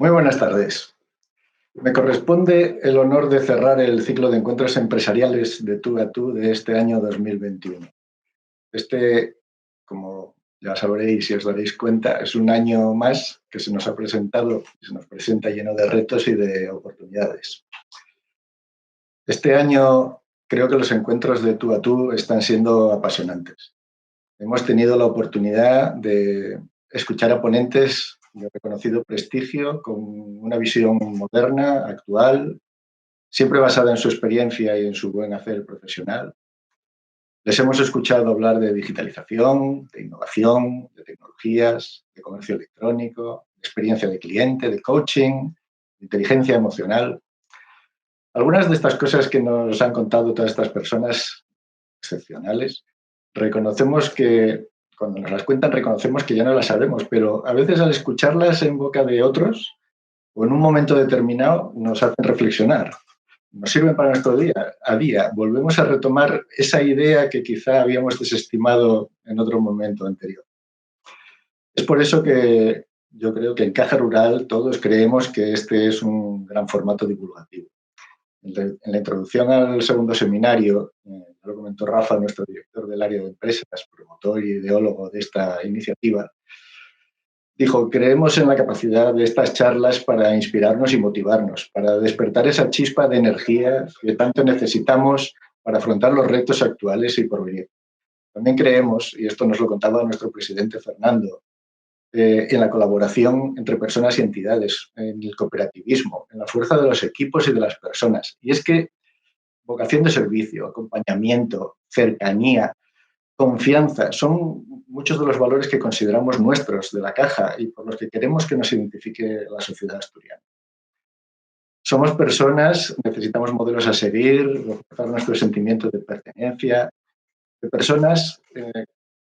Muy buenas tardes. Me corresponde el honor de cerrar el ciclo de encuentros empresariales de tú a tú de este año 2021. Como ya sabréis y os daréis cuenta, es un año más que se nos ha presentado y se nos presenta lleno de retos y de oportunidades. Este año creo que los encuentros de tú a tú están siendo apasionantes. Hemos tenido la oportunidad de escuchar a ponentes de reconocido prestigio con una visión moderna, actual, siempre basada en su experiencia y en su buen hacer profesional. Les hemos escuchado hablar de digitalización, de innovación, de tecnologías, de comercio electrónico, de experiencia de cliente, de coaching, de inteligencia emocional. Algunas de estas cosas que nos han contado todas estas personas excepcionales, reconocemos que, cuando nos las cuentan, reconocemos que ya no las sabemos, pero a veces al escucharlas en boca de otros o en un momento determinado nos hacen reflexionar. Nos sirven para nuestro día a día. Volvemos a retomar esa idea que quizá habíamos desestimado en otro momento anterior. Es por eso que yo creo que en Caja Rural todos creemos que este es un gran formato divulgativo. En la introducción al segundo seminario, lo comentó Rafa, nuestro director del área de empresas, promotor y ideólogo de esta iniciativa, dijo: creemos en la capacidad de estas charlas para inspirarnos y motivarnos, para despertar esa chispa de energía que tanto necesitamos para afrontar los retos actuales y por venir. También creemos, y esto nos lo contaba nuestro presidente Fernando, en la colaboración entre personas y entidades, en el cooperativismo, en la fuerza de los equipos y de las personas. Y es que vocación de servicio, acompañamiento, cercanía, confianza, son muchos de los valores que consideramos nuestros, de la Caja, y por los que queremos que nos identifique la sociedad asturiana. Somos personas, necesitamos modelos a seguir, reforzar nuestro sentimiento de pertenencia, de personas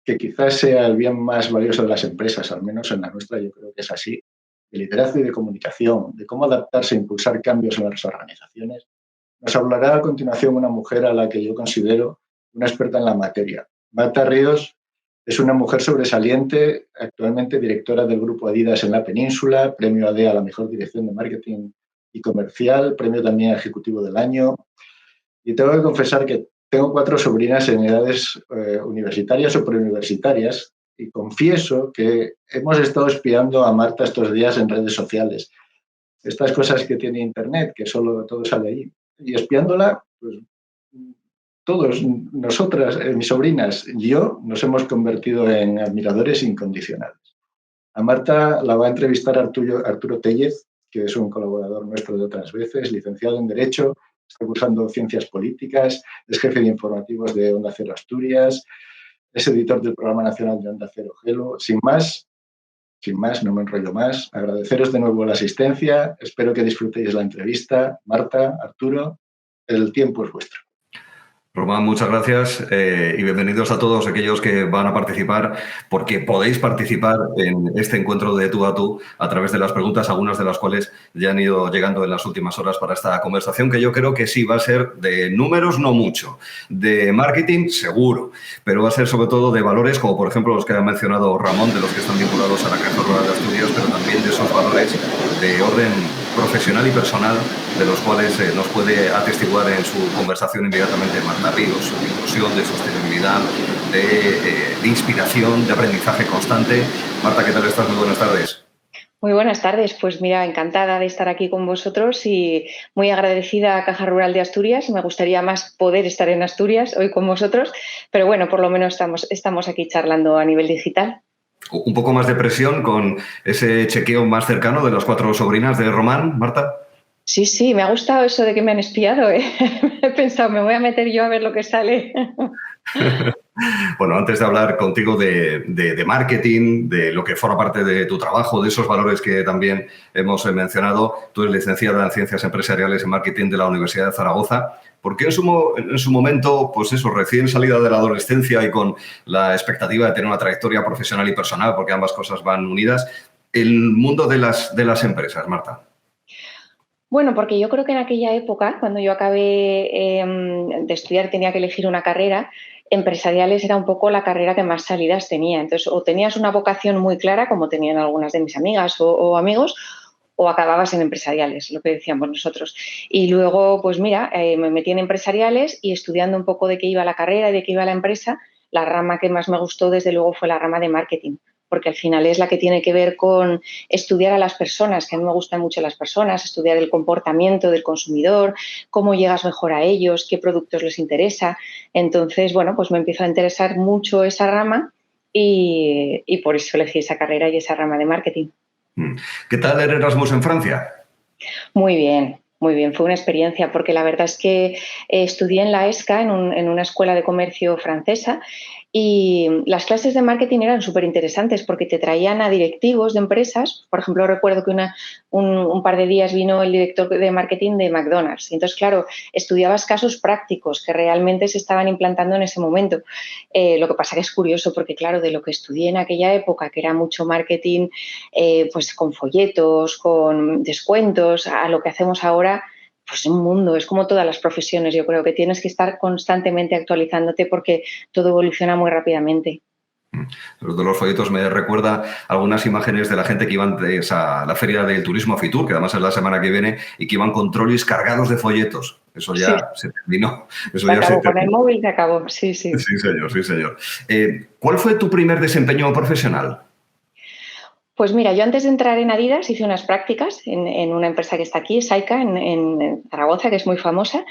que quizás sea el bien más valioso de las empresas, al menos en la nuestra yo creo que es así, de liderazgo y de comunicación, de cómo adaptarse e impulsar cambios en las organizaciones. Nos hablará a continuación una mujer a la que yo considero una experta en la materia. Marta Ríos es una mujer sobresaliente, actualmente directora del Grupo Adidas en la península, premio AD a la mejor dirección de marketing y comercial, premio también ejecutivo del año. Y tengo que confesar que tengo 4 sobrinas en edades universitarias o preuniversitarias y confieso que hemos estado espiando a Marta estos días en redes sociales. Estas cosas que tiene Internet, que solo todo sale ahí. Y espiándola, pues todos, nosotras, mis sobrinas y yo, nos hemos convertido en admiradores incondicionales. A Marta la va a entrevistar Arturo Tellez, que es un colaborador nuestro de otras veces, licenciado en Derecho, está cursando Ciencias Políticas, es jefe de informativos de Onda Cero Asturias, es editor del Programa Nacional de Onda Cero Gelo. Sin más, no me enrollo más, agradeceros de nuevo la asistencia, espero que disfrutéis la entrevista. Marta, Arturo, el tiempo es vuestro. Román, muchas gracias y bienvenidos a todos aquellos que van a participar, porque podéis participar en este encuentro de tú a tú a través de las preguntas, algunas de las cuales ya han ido llegando en las últimas horas para esta conversación, que yo creo que sí va a ser de números, no mucho, de marketing seguro, pero va a ser sobre todo de valores, como por ejemplo los que ha mencionado Ramón, de los que están vinculados a la Caja Rural de Asturias, pero también de esos valores de orden profesional y personal, de los cuales nos puede atestiguar en su conversación inmediatamente Marta Ríos, de inclusión, de sostenibilidad, de inspiración, de aprendizaje constante. Marta, ¿qué tal estás? Muy buenas tardes. Muy buenas tardes. Pues mira, encantada de estar aquí con vosotros y muy agradecida a Caja Rural de Asturias. Me gustaría más poder estar en Asturias hoy con vosotros, pero bueno, por lo menos estamos aquí charlando a nivel digital. Un poco más de presión con ese chequeo más cercano de las 4 sobrinas de Román, Marta. Sí, me ha gustado eso de que me han espiado. He pensado, me voy a meter yo a ver lo que sale. Bueno, antes de hablar contigo de marketing, de lo que forma parte de tu trabajo, de esos valores que también hemos mencionado, tú eres licenciada en Ciencias Empresariales y Marketing de la Universidad de Zaragoza. ¿Por qué en su momento, pues eso, recién salida de la adolescencia y con la expectativa de tener una trayectoria profesional y personal, porque ambas cosas van unidas, el mundo de las empresas, Marta? Bueno, porque yo creo que en aquella época, cuando yo acabé de estudiar, tenía que elegir una carrera, empresariales era un poco la carrera que más salidas tenía. Entonces, o tenías una vocación muy clara, como tenían algunas de mis amigas o amigos, o acababas en empresariales, lo que decíamos nosotros. Y luego, pues mira, me metí en empresariales y estudiando un poco de qué iba la carrera y de qué iba la empresa, la rama que más me gustó, desde luego, fue la rama de marketing, porque al final es la que tiene que ver con estudiar a las personas, que a mí me gustan mucho las personas, estudiar el comportamiento del consumidor, cómo llegas mejor a ellos, qué productos les interesa. Entonces, bueno, pues me empezó a interesar mucho esa rama y por eso elegí esa carrera y esa rama de marketing. ¿Qué tal el Erasmus en Francia? Muy bien, muy bien. Fue una experiencia porque la verdad es que estudié en la ESCA, en una escuela de comercio francesa, y las clases de marketing eran súper interesantes porque te traían a directivos de empresas. Por ejemplo, recuerdo que un par de días vino el director de marketing de McDonald's. Y entonces, claro, estudiabas casos prácticos que realmente se estaban implantando en ese momento. Lo que pasa que es curioso porque, claro, de lo que estudié en aquella época, que era mucho marketing pues con folletos, con descuentos, a lo que hacemos ahora, pues un mundo, es como todas las profesiones. Yo creo que tienes que estar constantemente actualizándote porque todo evoluciona muy rápidamente. Lo de los folletos me recuerda algunas imágenes de la gente que iban a la feria del turismo Fitur, que además es la semana que viene, y que iban con trolis cargados de folletos. Eso Sí, ya se terminó. Eso se ya se acabó, con el terminó. móvil se acabó, sí, sí. Sí, señor, sí, señor. ¿Cuál fue tu primer desempeño profesional? Pues mira, yo antes de entrar en Adidas hice unas prácticas en una empresa que está aquí, Saika, en Zaragoza, que es muy famosa,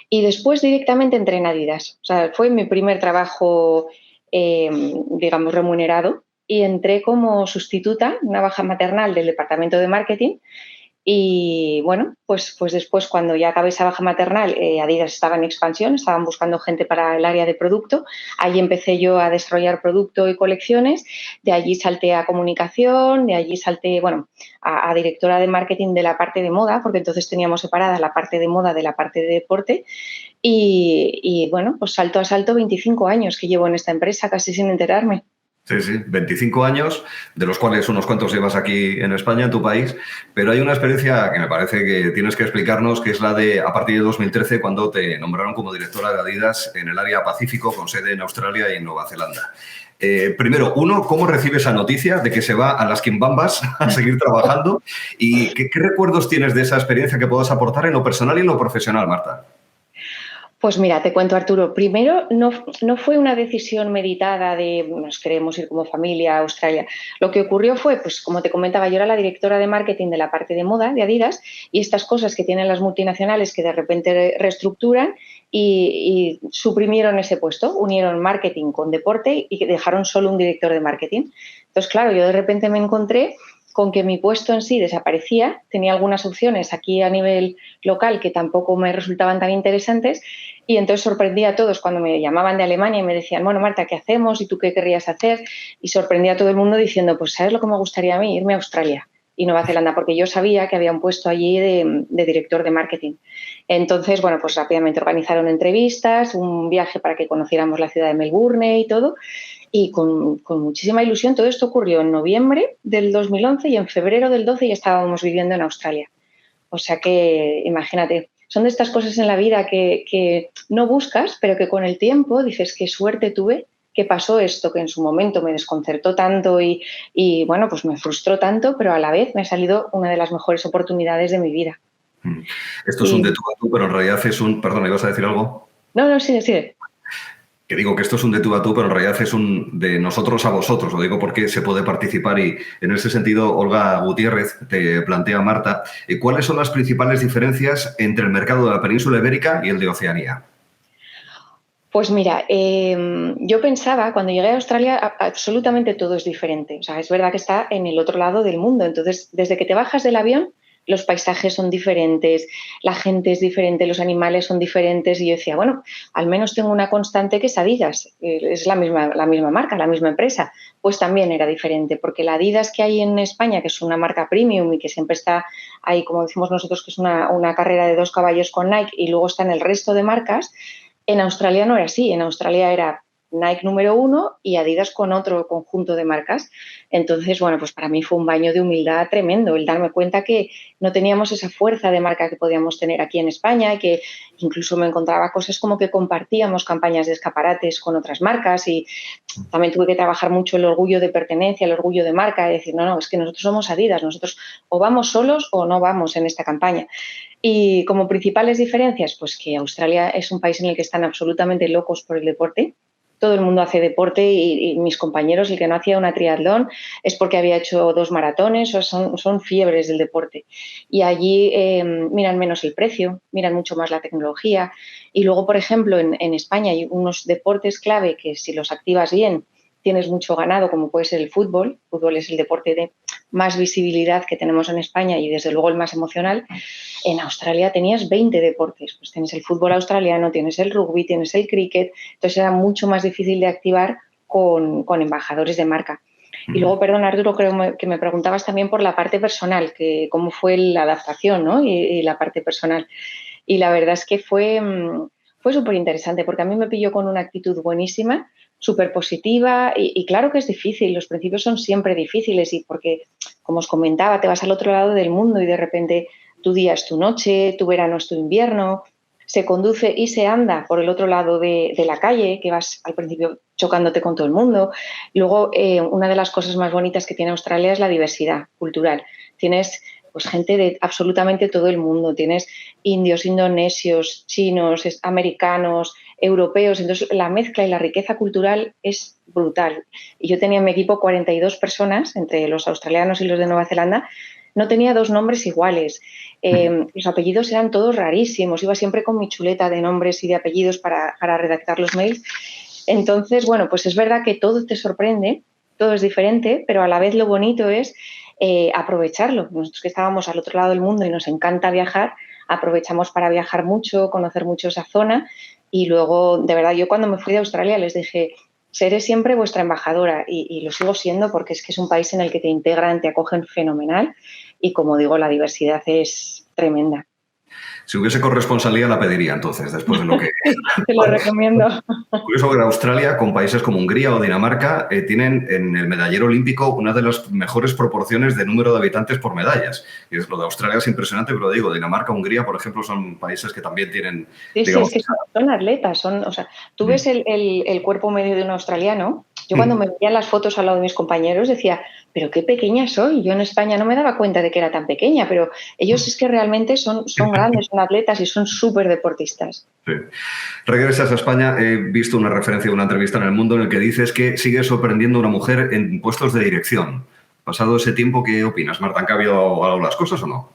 y después directamente entré en Adidas. O sea, fue mi primer trabajo, digamos, remunerado, y entré como sustituta, una baja maternal del departamento de marketing. Y bueno, pues después, cuando ya acabé esa baja maternal, Adidas estaba en expansión, estaban buscando gente para el área de producto. Allí empecé yo a desarrollar producto y colecciones. De allí salté a comunicación, de allí salté, bueno, a directora de marketing de la parte de moda, porque entonces teníamos separada la parte de moda de la parte de deporte. Y bueno, pues salto a salto, 25 años que llevo en esta empresa, casi sin enterarme. Sí, sí, 25 años, de los cuales unos cuantos llevas aquí en España, en tu país, pero hay una experiencia que me parece que tienes que explicarnos, que es la de a partir de 2013, cuando te nombraron como directora de Adidas en el área Pacífico, con sede en Australia y en Nueva Zelanda. Primero, ¿cómo recibe esa noticia de que se va a las Quimbambas a seguir trabajando? ¿Y qué recuerdos tienes de esa experiencia que puedas aportar en lo personal y en lo profesional, Marta? Pues mira, te cuento, Arturo. Primero, no fue una decisión meditada de nos queremos ir como familia a Australia. Lo que ocurrió fue, pues como te comentaba, yo era la directora de marketing de la parte de moda de Adidas, y estas cosas que tienen las multinacionales que de repente reestructuran y suprimieron ese puesto, unieron marketing con deporte y dejaron solo un director de marketing. Entonces, claro, yo de repente me encontré con que mi puesto en sí desaparecía. Tenía algunas opciones aquí a nivel local que tampoco me resultaban tan interesantes, y entonces sorprendí a todos cuando me llamaban de Alemania y me decían, bueno, Marta, ¿qué hacemos? ¿Y tú qué querrías hacer? Y sorprendí a todo el mundo diciendo, pues ¿sabes lo que me gustaría a mí? Irme a Australia y Nueva Zelanda, porque yo sabía que había un puesto allí de director de marketing. Entonces, bueno, pues rápidamente organizaron entrevistas, un viaje para que conociéramos la ciudad de Melbourne y todo, y con muchísima ilusión. Todo esto ocurrió en noviembre del 2011 y en febrero del 12 ya estábamos viviendo en Australia. O sea que, imagínate, son de estas cosas en la vida que no buscas, pero que con el tiempo dices, qué suerte tuve que pasó esto, que en su momento me desconcertó tanto y bueno, pues me frustró tanto, pero a la vez me ha salido una de las mejores oportunidades de mi vida. Esto es un de Y tú a tú, pero en realidad es un... Perdón, ¿ibas a decir algo? no, sigue, sigue. Que digo que esto es un de tú a tú, pero en realidad es un de nosotros a vosotros. Lo digo porque se puede participar y en ese sentido, Olga Gutiérrez te plantea, Marta, ¿cuáles son las principales diferencias entre el mercado de la península ibérica y el de Oceanía? Pues mira, yo pensaba, cuando llegué a Australia, absolutamente todo es diferente. O sea, es verdad que está en el otro lado del mundo. Entonces, desde que te bajas del avión, los paisajes son diferentes, la gente es diferente, los animales son diferentes. Y yo decía, bueno, al menos tengo una constante que es Adidas. Es la misma marca, la misma empresa. Pues también era diferente, porque la Adidas que hay en España, que es una marca premium y que siempre está ahí, como decimos nosotros, que es una carrera de 2 caballos con Nike, y luego están el resto de marcas. En Australia no era así, en Australia era Nike número 1 y Adidas con otro conjunto de marcas. Entonces, bueno, pues para mí fue un baño de humildad tremendo el darme cuenta que no teníamos esa fuerza de marca que podíamos tener aquí en España y que incluso me encontraba cosas como que compartíamos campañas de escaparates con otras marcas y también tuve que trabajar mucho el orgullo de pertenencia, el orgullo de marca, y decir, no, es que nosotros somos Adidas, nosotros o vamos solos o no vamos en esta campaña. Y como principales diferencias, pues que Australia es un país en el que están absolutamente locos por el deporte. Todo el mundo hace deporte y mis compañeros, el que no hacía una triatlón es porque había hecho 2 maratones, o son fiebres del deporte. Y allí miran menos el precio, miran mucho más la tecnología. Y luego, por ejemplo, en España hay unos deportes clave que si los activas bien tienes mucho ganado, como puede ser el fútbol. El fútbol es el deporte de más visibilidad que tenemos en España y desde luego el más emocional. En Australia tenías 20 deportes, pues tienes el fútbol australiano, tienes el rugby, tienes el cricket, entonces era mucho más difícil de activar con embajadores de marca. Y luego, perdón, Arturo, creo que me preguntabas también por la parte personal, que cómo fue la adaptación, ¿no? Y la parte personal. Y la verdad es que fue súper interesante porque a mí me pilló con una actitud buenísima, súper positiva y claro que es difícil, los principios son siempre difíciles y porque, como os comentaba, te vas al otro lado del mundo y de repente tu día es tu noche, tu verano es tu invierno, se conduce y se anda por el otro lado de la calle, que vas al principio chocándote con todo el mundo. Luego, una de las cosas más bonitas que tiene Australia es la diversidad cultural. Tienes pues gente de absolutamente todo el mundo, tienes indios, indonesios, chinos, americanos, europeos, entonces la mezcla y la riqueza cultural es brutal. Y yo tenía en mi equipo 42 personas, entre los australianos y los de Nueva Zelanda, no tenía 2 nombres iguales, los apellidos eran todos rarísimos, iba siempre con mi chuleta de nombres y de apellidos para redactar los mails. Entonces, bueno, pues es verdad que todo te sorprende, todo es diferente, pero a la vez lo bonito es aprovecharlo. Nosotros que estábamos al otro lado del mundo y nos encanta viajar, aprovechamos para viajar mucho, conocer mucho esa zona y luego, de verdad, yo cuando me fui de Australia les dije, seré siempre vuestra embajadora y lo sigo siendo porque es que es un país en el que te integran, te acogen fenomenal y como digo, la diversidad es tremenda. Si hubiese corresponsalía la pediría entonces, después de lo que... Te lo recomiendo. Curioso que en Australia, con países como Hungría o Dinamarca, tienen en el medallero olímpico una de las mejores proporciones de número de habitantes por medallas. Y es lo de Australia es impresionante, pero digo, Dinamarca, Hungría, por ejemplo, son países que también tienen, Sí, digamos... es que son atletas, o sea, tú ves el cuerpo medio de un australiano. Yo cuando me veía las fotos al lado de mis compañeros decía, pero qué pequeña soy. Yo en España no me daba cuenta de que era tan pequeña, pero ellos es que realmente son grandes, son atletas y son súper deportistas. Sí. Regresas a España, he visto una referencia de una entrevista en El Mundo en el que dices que sigues sorprendiendo a una mujer en puestos de dirección. Pasado ese tiempo, ¿qué opinas, Marta? ¿Han cambiado algo las cosas o no?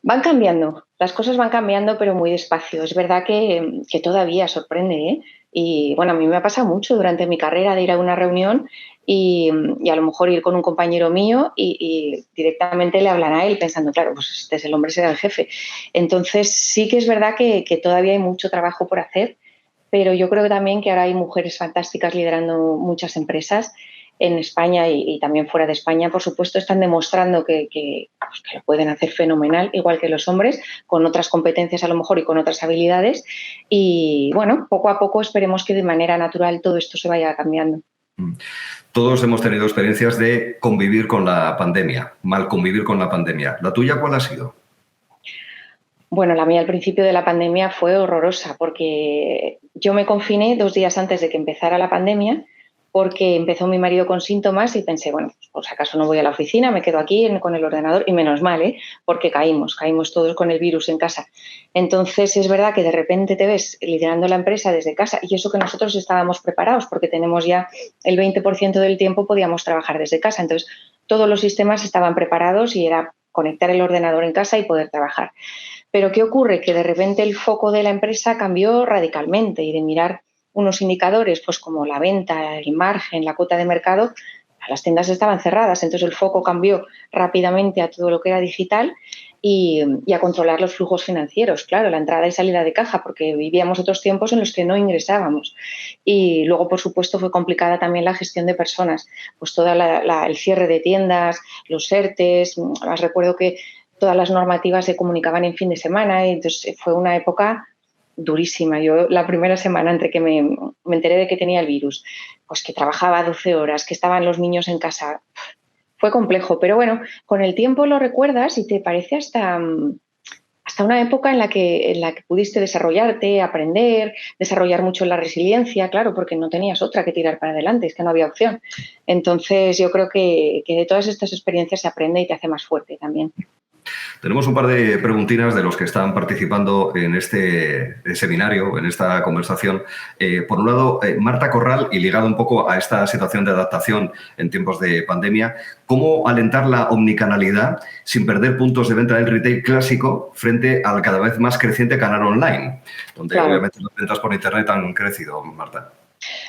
Van cambiando, las cosas van cambiando, pero muy despacio. Es verdad que todavía sorprende, ¿eh? Y bueno, a mí me ha pasado mucho durante mi carrera de ir a una reunión y a lo mejor ir con un compañero mío y directamente le hablan a él pensando, claro, pues este es el hombre, será el jefe. Entonces sí que es verdad que todavía hay mucho trabajo por hacer, pero yo creo también que ahora hay mujeres fantásticas liderando muchas empresas en España y también fuera de España, por supuesto, están demostrando que lo pueden hacer fenomenal, igual que los hombres, con otras competencias a lo mejor y con otras habilidades. Y bueno, poco a poco esperemos que de manera natural todo esto se vaya cambiando. Todos hemos tenido experiencias de convivir con la pandemia, mal convivir con la pandemia. ¿La tuya cuál ha sido? Bueno, la mía al principio de la pandemia fue horrorosa porque yo me confiné 2 días antes de que empezara la pandemia porque empezó mi marido con síntomas y pensé, bueno, pues por si acaso no voy a la oficina, me quedo aquí con el ordenador y menos mal, ¿eh? Porque caímos todos con el virus en casa. Entonces es verdad que de repente te ves liderando la empresa desde casa y eso que nosotros estábamos preparados porque tenemos ya el 20% del tiempo podíamos trabajar desde casa. Entonces todos los sistemas estaban preparados y era conectar el ordenador en casa y poder trabajar. Pero ¿qué ocurre? Que de repente el foco de la empresa cambió radicalmente y de mirar unos indicadores, pues como la venta, el margen, la cuota de mercado, las tiendas estaban cerradas, entonces el foco cambió rápidamente a todo lo que era digital y a controlar los flujos financieros, claro, la entrada y salida de caja, porque vivíamos otros tiempos en los que no ingresábamos. Y luego, por supuesto, fue complicada también la gestión de personas, pues todo el cierre de tiendas, los ERTES, recuerdo que todas las normativas se comunicaban en fin de semana y entonces fue una época durísima. Yo la primera semana entre que me enteré de que tenía el virus, pues que trabajaba 12 horas, que estaban los niños en casa, fue complejo. Pero bueno, con el tiempo lo recuerdas y te parece hasta una época en la que pudiste desarrollarte, aprender, desarrollar mucho la resiliencia, claro, porque no tenías otra que tirar para adelante, es que no había opción. Entonces yo creo que de todas estas experiencias se aprende y te hace más fuerte también. Tenemos un par de preguntinas de los que están participando en este seminario, en esta conversación. Por un lado, Marta Corral, y ligado un poco a esta situación de adaptación en tiempos de pandemia, ¿cómo alentar la omnicanalidad sin perder puntos de venta del retail clásico frente al cada vez más creciente canal online, donde obviamente las ventas por Internet han crecido, Marta?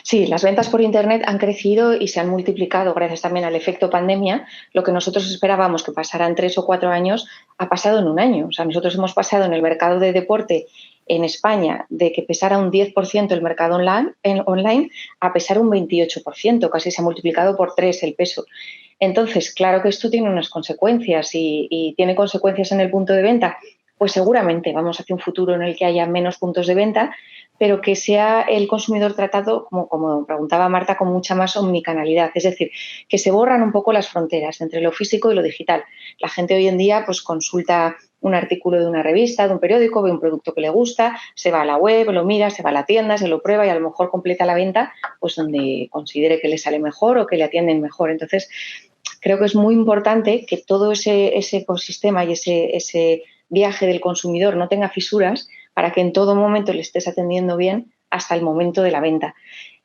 Sí, las ventas por Internet han crecido y se han multiplicado gracias también al efecto pandemia. Lo que nosotros esperábamos que pasara en 3 o 4 años ha pasado en un año. O sea, nosotros hemos pasado en el mercado de deporte en España de que pesara un 10% el mercado online a pesar un 28%. Casi se ha multiplicado por 3 el peso. Entonces, claro que esto tiene unas consecuencias y tiene consecuencias en el punto de venta. Pues seguramente vamos hacia un futuro en el que haya menos puntos de venta, pero que sea el consumidor tratado, como preguntaba Marta, con mucha más omnicanalidad. Es decir, que se borran un poco las fronteras entre lo físico y lo digital. La gente hoy en día pues consulta un artículo de una revista, de un periódico, ve un producto que le gusta, se va a la web, lo mira, se va a la tienda, se lo prueba y a lo mejor completa la venta pues donde considere que le sale mejor o que le atienden mejor. Entonces, creo que es muy importante que todo ese ecosistema y ese viaje del consumidor no tenga fisuras para que en todo momento le estés atendiendo bien hasta el momento de la venta.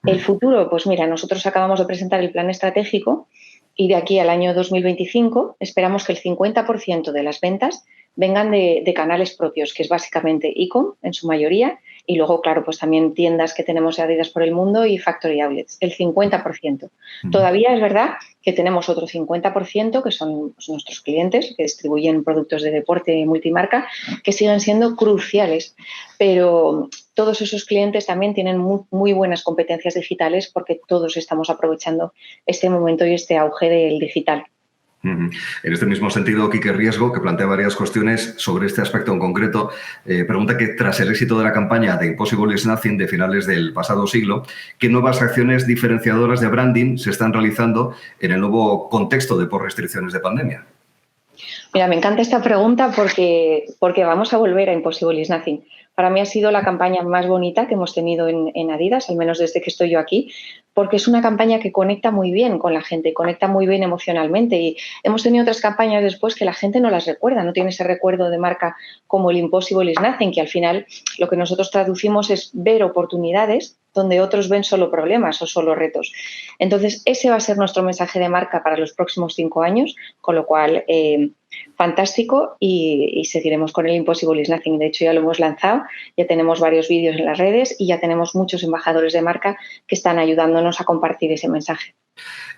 El futuro, pues mira, nosotros acabamos de presentar el plan estratégico y de aquí al año 2025 esperamos que el 50% de las ventas vengan de canales propios, que es básicamente e-com en su mayoría, y luego, claro, pues también tiendas que tenemos de Adidas por el mundo y factory outlets, el 50%. Todavía es verdad que tenemos otro 50%, que son pues, nuestros clientes, que distribuyen productos de deporte multimarca, que siguen siendo cruciales, pero todos esos clientes también tienen muy buenas competencias digitales porque todos estamos aprovechando este momento y este auge del digital. En este mismo sentido, Quique Riesgo, que plantea varias cuestiones sobre este aspecto en concreto, pregunta que tras el éxito de la campaña de Impossible is Nothing de finales del pasado siglo, ¿qué nuevas acciones diferenciadoras de branding se están realizando en el nuevo contexto de restricciones de pandemia? Mira, me encanta esta pregunta porque vamos a volver a Impossible is Nothing. Para mí ha sido la campaña más bonita que hemos tenido en Adidas, al menos desde que estoy yo aquí, porque es una campaña que conecta muy bien con la gente, conecta muy bien emocionalmente y hemos tenido otras campañas después que la gente no las recuerda, no tiene ese recuerdo de marca como el Impossible is Nothing, que al final lo que nosotros traducimos es ver oportunidades donde otros ven solo problemas o solo retos. Entonces, ese va a ser nuestro mensaje de marca para los próximos 5 años, con lo cual, fantástico y seguiremos con el Impossible is Nothing. De hecho, ya lo hemos lanzado, ya tenemos varios vídeos en las redes y ya tenemos muchos embajadores de marca que están ayudándonos a compartir ese mensaje.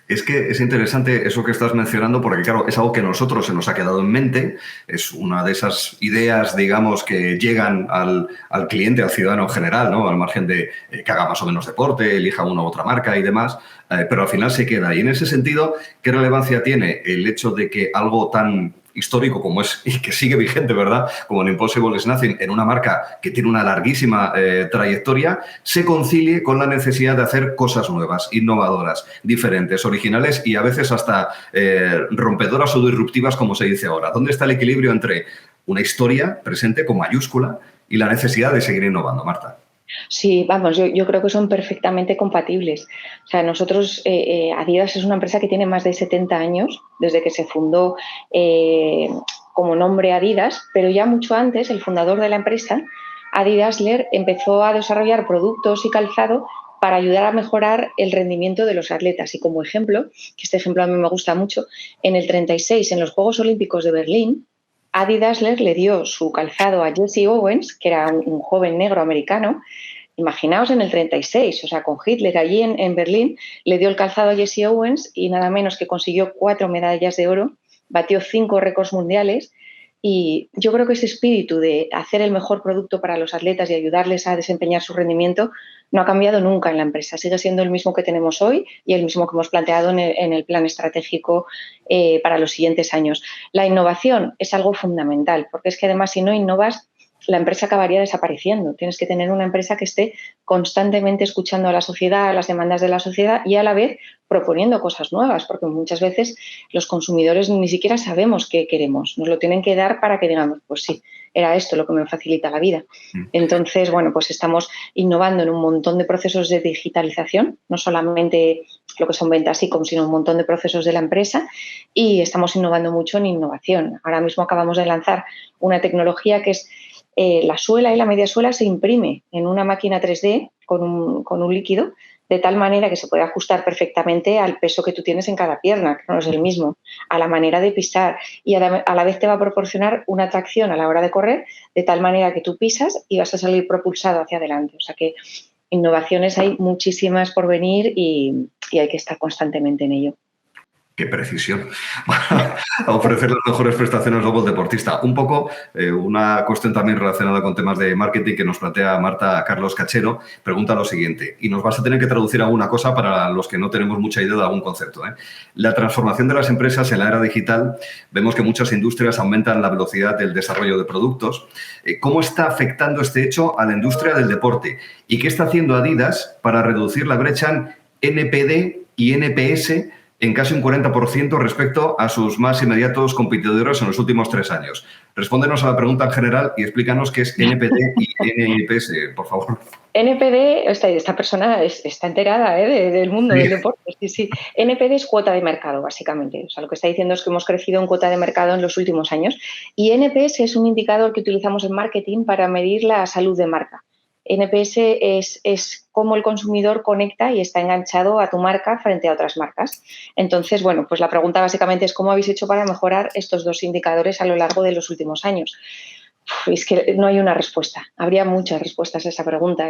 Es que es interesante eso que estás mencionando porque, claro, es algo que a nosotros se nos ha quedado en mente. Es una de esas ideas, digamos, que llegan al cliente, al ciudadano en general, ¿no? Al margen de que haga más o menos deporte, elija una u otra marca y demás, pero al final se queda. Y en ese sentido, ¿qué relevancia tiene el hecho de que algo tan histórico como es y que sigue vigente, ¿verdad? Como el Impossible is Nothing, en una marca que tiene una larguísima trayectoria, se concilie con la necesidad de hacer cosas nuevas, innovadoras, diferentes, originales y a veces hasta rompedoras o disruptivas, como se dice ahora. ¿Dónde está el equilibrio entre una historia presente con mayúscula y la necesidad de seguir innovando, Marta? Sí, vamos, yo creo que son perfectamente compatibles. O sea, nosotros, Adidas es una empresa que tiene más de 70 años, desde que se fundó como nombre Adidas, pero ya mucho antes, el fundador de la empresa, Adi Dassler, empezó a desarrollar productos y calzado para ayudar a mejorar el rendimiento de los atletas. Y como ejemplo, que este ejemplo a mí me gusta mucho, en el 36, en los Juegos Olímpicos de Berlín, Adi Dassler le dio su calzado a Jesse Owens, que era un joven negro americano. Imaginaos en el 36, o sea, con Hitler allí en Berlín, le dio el calzado a Jesse Owens y nada menos que consiguió 4 medallas de oro, batió 5 récords mundiales y yo creo que ese espíritu de hacer el mejor producto para los atletas y ayudarles a desempeñar su rendimiento no ha cambiado nunca en la empresa, sigue siendo el mismo que tenemos hoy y el mismo que hemos planteado en el plan estratégico para los siguientes años. La innovación es algo fundamental, porque es que además si no innovas, la empresa acabaría desapareciendo. Tienes que tener una empresa que esté constantemente escuchando a la sociedad, a las demandas de la sociedad y a la vez proponiendo cosas nuevas, porque muchas veces los consumidores ni siquiera sabemos qué queremos. Nos lo tienen que dar para que digamos, pues sí, era esto lo que me facilita la vida. Entonces, bueno, pues estamos innovando en un montón de procesos de digitalización, no solamente lo que son ventas ICOM, sino un montón de procesos de la empresa, y estamos innovando mucho en innovación. Ahora mismo acabamos de lanzar una tecnología que es la suela y la media suela se imprime en una máquina 3D con un líquido, de tal manera que se puede ajustar perfectamente al peso que tú tienes en cada pierna, que no es el mismo, a la manera de pisar, y a la vez te va a proporcionar una tracción a la hora de correr, de tal manera que tú pisas y vas a salir propulsado hacia adelante. O sea que innovaciones hay muchísimas por venir y hay que estar constantemente en ello. ¡Qué precisión! A ofrecer las mejores prestaciones luego al deportista. Un poco una cuestión también relacionada con temas de marketing que nos plantea Marta Carlos Cachero. Pregunta lo siguiente, y nos vas a tener que traducir alguna cosa para los que no tenemos mucha idea de algún concepto, ¿eh? La transformación de las empresas en la era digital, vemos que muchas industrias aumentan la velocidad del desarrollo de productos. ¿Cómo está afectando este hecho a la industria del deporte? ¿Y qué está haciendo Adidas para reducir la brecha en NPD y NPS en casi un 40% respecto a sus más inmediatos competidores en los últimos 3 años? Respóndenos a la pregunta en general y explícanos qué es NPD y NPS, por favor. NPD, esta persona está enterada del mundo del deporte. Sí. NPD es cuota de mercado, básicamente. O sea, lo que está diciendo es que hemos crecido en cuota de mercado en los últimos años. Y NPS es un indicador que utilizamos en marketing para medir la salud de marca. NPS es cómo el consumidor conecta y está enganchado a tu marca frente a otras marcas. Entonces, bueno, pues la pregunta básicamente es cómo habéis hecho para mejorar estos 2 indicadores a lo largo de los últimos años. Es que no hay una respuesta. Habría muchas respuestas a esa pregunta.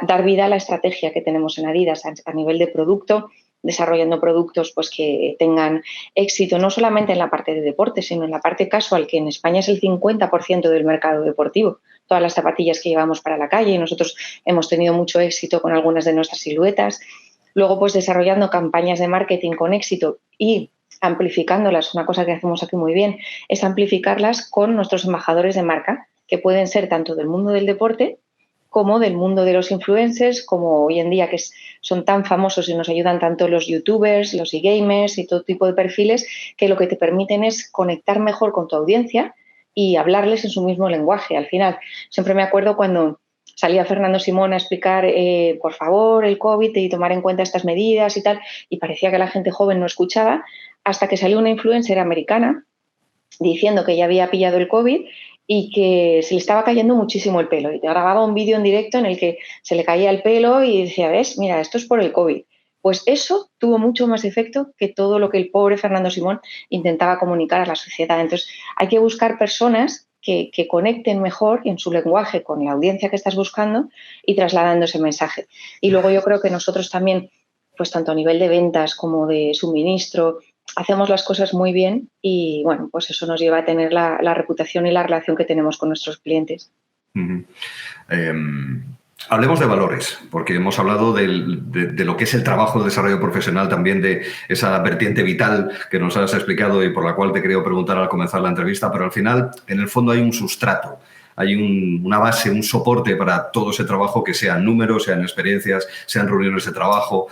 Dar vida a la estrategia que tenemos en Adidas a nivel de producto, desarrollando productos pues, que tengan éxito no solamente en la parte de deporte, sino en la parte casual, que en España es el 50% del mercado deportivo. Todas las zapatillas que llevamos para la calle, y nosotros hemos tenido mucho éxito con algunas de nuestras siluetas. Luego, pues desarrollando campañas de marketing con éxito y amplificándolas. Una cosa que hacemos aquí muy bien es amplificarlas con nuestros embajadores de marca, que pueden ser tanto del mundo del deporte como del mundo de los influencers, como hoy en día que son tan famosos y nos ayudan tanto los youtubers, los e-gamers y todo tipo de perfiles, que lo que te permiten es conectar mejor con tu audiencia y hablarles en su mismo lenguaje. Al final, siempre me acuerdo cuando salía Fernando Simón a explicar, por favor, el COVID y tomar en cuenta estas medidas y tal, y parecía que la gente joven no escuchaba, hasta que salió una influencer americana diciendo que ya había pillado el COVID y que se le estaba cayendo muchísimo el pelo. Y te grababa un vídeo en directo en el que se le caía el pelo y decía, ves, mira, esto es por el COVID. Pues eso tuvo mucho más efecto que todo lo que el pobre Fernando Simón intentaba comunicar a la sociedad. Entonces, hay que buscar personas que conecten mejor en su lenguaje con la audiencia que estás buscando y trasladando ese mensaje. Y luego yo creo que nosotros también, pues tanto a nivel de ventas como de suministro, hacemos las cosas muy bien y, bueno, pues eso nos lleva a tener la reputación y la relación que tenemos con nuestros clientes. Hablemos de valores, porque hemos hablado de lo que es el trabajo de desarrollo profesional, también de esa vertiente vital que nos has explicado y por la cual te quería preguntar al comenzar la entrevista, pero al final, en el fondo, hay un sustrato. Hay una base, un soporte para todo ese trabajo, que sean números, sean experiencias, sean reuniones de trabajo,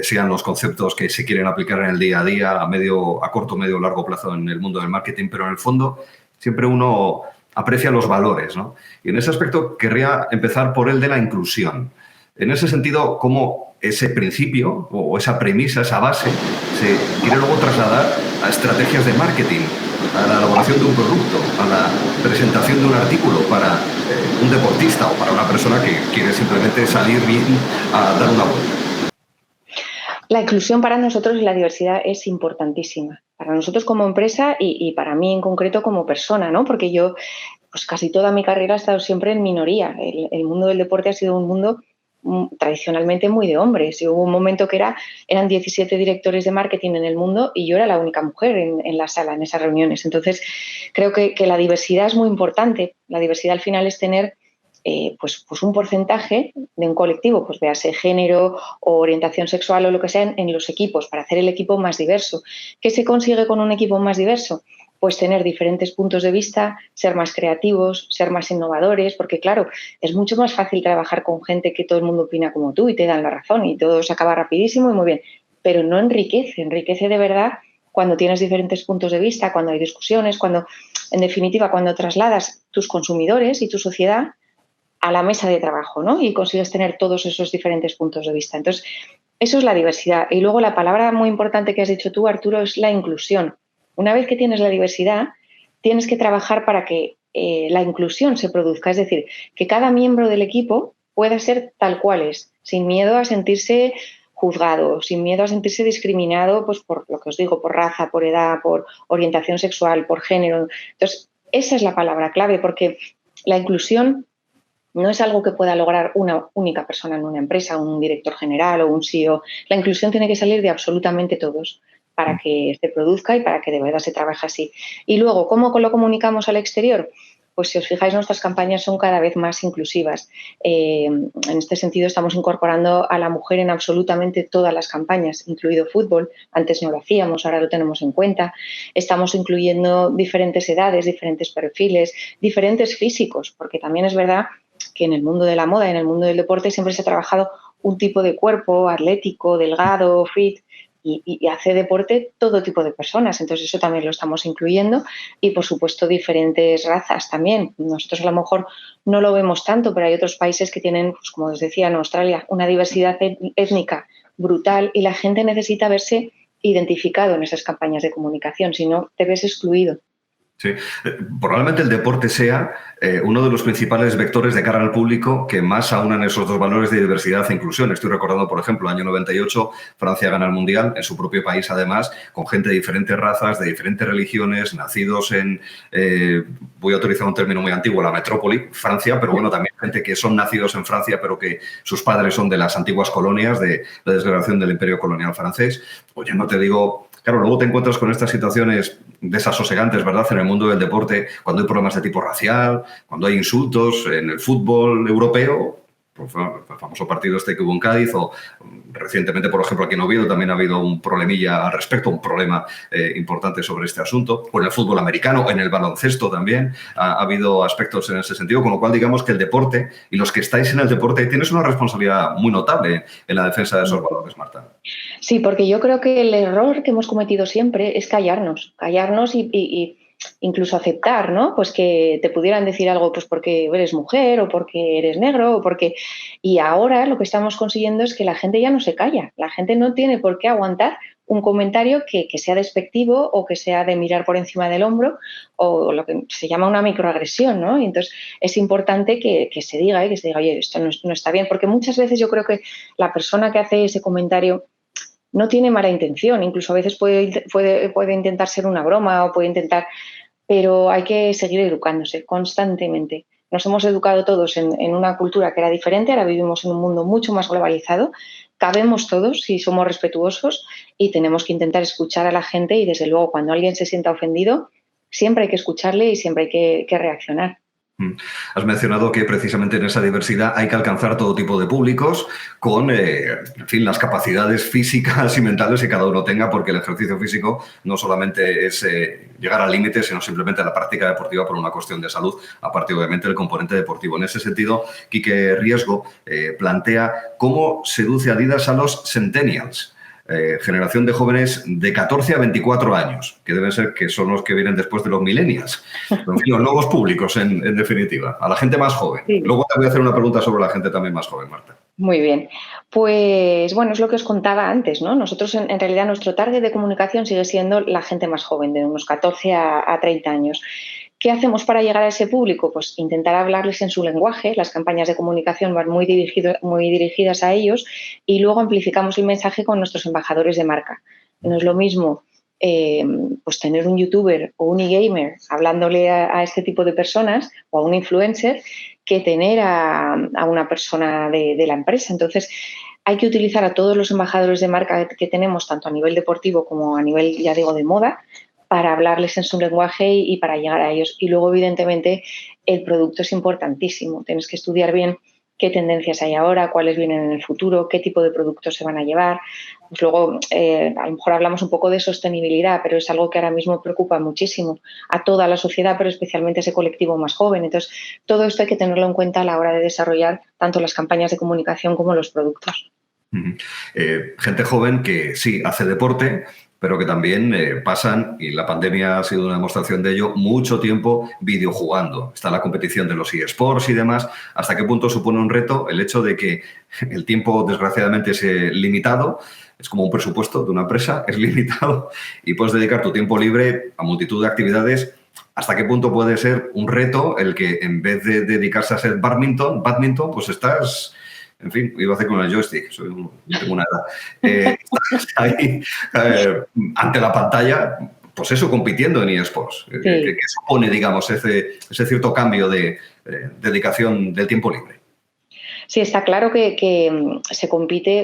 sean los conceptos que se quieren aplicar en el día a día, a corto, medio o largo plazo en el mundo del marketing, pero en el fondo siempre uno aprecia los valores, ¿no? Y en ese aspecto querría empezar por el de la inclusión. En ese sentido, ¿cómo ese principio o esa premisa, esa base, se quiere luego trasladar a estrategias de marketing, a la elaboración de un producto, a la presentación de un artículo para un deportista o para una persona que quiere simplemente salir bien a dar una vuelta? La inclusión para nosotros y la diversidad es importantísima. Para nosotros como empresa y para mí en concreto como persona, ¿no? Porque yo, pues casi toda mi carrera he estado siempre en minoría. El mundo del deporte ha sido un mundo tradicionalmente muy de hombres. Y hubo un momento que eran 17 directores de marketing en el mundo y yo era la única mujer en la sala, en esas reuniones. Entonces, creo que la diversidad es muy importante. La diversidad al final es tener pues un porcentaje de un colectivo, pues véase género o orientación sexual o lo que sea, en los equipos, para hacer el equipo más diverso. ¿Qué se consigue con un equipo más diverso? pues tener diferentes puntos de vista, ser más creativos, ser más innovadores, porque claro, es mucho más fácil trabajar con gente que todo el mundo opina como tú y te dan la razón y todo se acaba rapidísimo y muy bien, pero no enriquece de verdad cuando tienes diferentes puntos de vista, cuando hay discusiones, cuando, en definitiva, cuando trasladas tus consumidores y tu sociedad a la mesa de trabajo, ¿no? Y consigues tener todos esos diferentes puntos de vista. Entonces, eso es la diversidad. Y luego la palabra muy importante que has dicho tú, Arturo, es la inclusión. Una vez que tienes la diversidad, tienes que trabajar para que la inclusión se produzca. Es decir, que cada miembro del equipo pueda ser tal cual es, sin miedo a sentirse juzgado, sin miedo a sentirse discriminado, pues por lo que os digo, por raza, por edad, por orientación sexual, por género. Entonces, esa es la palabra clave, porque la inclusión no es algo que pueda lograr una única persona en una empresa, un director general o un CEO. La inclusión tiene que salir de absolutamente todos para que se produzca y para que de verdad se trabaje así. Y luego, ¿cómo lo comunicamos al exterior? Pues si os fijáis, nuestras campañas son cada vez más inclusivas. En este sentido, estamos incorporando a la mujer en absolutamente todas las campañas, incluido fútbol. Antes no lo hacíamos, ahora lo tenemos en cuenta. Estamos incluyendo diferentes edades, diferentes perfiles, diferentes físicos, porque también es verdad que en el mundo de la moda, en el mundo del deporte, siempre se ha trabajado un tipo de cuerpo atlético, delgado, fit, y hace deporte todo tipo de personas. Entonces, eso también lo estamos incluyendo y, por supuesto, diferentes razas también. Nosotros a lo mejor no lo vemos tanto, pero hay otros países que tienen, pues, como os decía, en Australia, una diversidad étnica brutal y la gente necesita verse identificado en esas campañas de comunicación, si no, te ves excluido. Sí, probablemente el deporte sea uno de los principales vectores de cara al público que más aunan esos dos valores de diversidad e inclusión. Estoy recordando, por ejemplo, el año 98, Francia gana el Mundial, en su propio país además, con gente de diferentes razas, de diferentes religiones, nacidos en, voy a utilizar un término muy antiguo, la metrópoli, Francia, pero bueno, también gente que son nacidos en Francia, pero que sus padres son de las antiguas colonias, de la desgraciación del imperio colonial francés. Pues ya no te digo... Claro, luego te encuentras con estas situaciones desasosegantes, ¿verdad?, en el mundo del deporte, cuando hay problemas de tipo racial, cuando hay insultos en el fútbol europeo, pues, el famoso partido este que hubo en Cádiz, o recientemente, por ejemplo, aquí en Oviedo también ha habido un problemilla al respecto, un problema importante sobre este asunto, o en el fútbol americano, en el baloncesto también ha habido aspectos en ese sentido, con lo cual digamos que el deporte y los que estáis en el deporte tienes una responsabilidad muy notable en la defensa de esos valores, Marta. Sí, porque yo creo que el error que hemos cometido siempre es callarnos y incluso aceptar, ¿no? Pues que te pudieran decir algo, pues porque eres mujer o porque eres negro o porque... Y ahora lo que estamos consiguiendo es que la gente ya no se calla. La gente no tiene por qué aguantar un comentario que sea despectivo o que sea de mirar por encima del hombro o lo que se llama una microagresión, ¿no? Y entonces es importante que se diga, oye, esto no está bien, porque muchas veces yo creo que la persona que hace ese comentario no tiene mala intención, incluso a veces puede intentar ser una broma o puede intentar, pero hay que seguir educándose constantemente. Nos hemos educado todos en una cultura que era diferente, ahora vivimos en un mundo mucho más globalizado, cabemos todos si somos respetuosos y tenemos que intentar escuchar a la gente y, desde luego, cuando alguien se sienta ofendido, siempre hay que escucharle y siempre hay que reaccionar. Has mencionado que precisamente en esa diversidad hay que alcanzar todo tipo de públicos con, en fin, las capacidades físicas y mentales que cada uno tenga, porque el ejercicio físico no solamente es llegar al límite, sino simplemente la práctica deportiva por una cuestión de salud, aparte obviamente del componente deportivo. En ese sentido, Quique Riesgo plantea cómo seduce Adidas a los centennials. Generación de jóvenes de 14 a 24 años, que deben ser que son los que vienen después de los millennials. En fin, los nuevos públicos, en definitiva, a la gente más joven. Sí. Luego te voy a hacer una pregunta sobre la gente también más joven, Marta. Muy bien. Pues bueno, es lo que os contaba antes, ¿no? Nosotros, en realidad, nuestro target de comunicación sigue siendo la gente más joven, de unos 14 a 30 años. ¿Qué hacemos para llegar a ese público? Pues intentar hablarles en su lenguaje. Las campañas de comunicación van muy dirigidas a ellos y luego amplificamos el mensaje con nuestros embajadores de marca. No es lo mismo pues tener un youtuber o un e-gamer hablándole a este tipo de personas o a un influencer que tener a una persona de la empresa. Entonces, hay que utilizar a todos los embajadores de marca que tenemos, tanto a nivel deportivo como a nivel, ya digo, de moda, para hablarles en su lenguaje y para llegar a ellos. Y luego, evidentemente, el producto es importantísimo. Tienes que estudiar bien qué tendencias hay ahora, cuáles vienen en el futuro, qué tipo de productos se van a llevar. Pues luego, a lo mejor hablamos un poco de sostenibilidad, pero es algo que ahora mismo preocupa muchísimo a toda la sociedad, pero especialmente a ese colectivo más joven. Entonces, todo esto hay que tenerlo en cuenta a la hora de desarrollar tanto las campañas de comunicación como los productos. Gente joven que sí hace deporte, pero que también pasan, y la pandemia ha sido una demostración de ello, mucho tiempo videojugando. Está la competición de los eSports y demás. ¿Hasta qué punto supone un reto el hecho de que el tiempo, desgraciadamente, es limitado? Es como un presupuesto de una empresa, es limitado, y puedes dedicar tu tiempo libre a multitud de actividades. ¿Hasta qué punto puede ser un reto el que, en vez de dedicarse a hacer badminton, pues estás... En fin, iba a hacer con el joystick, no tengo una edad. Estás ahí ante la pantalla, pues eso, compitiendo en eSports. Sí. ¿Qué supone, digamos, ese cierto cambio de dedicación del tiempo libre? Sí, está claro que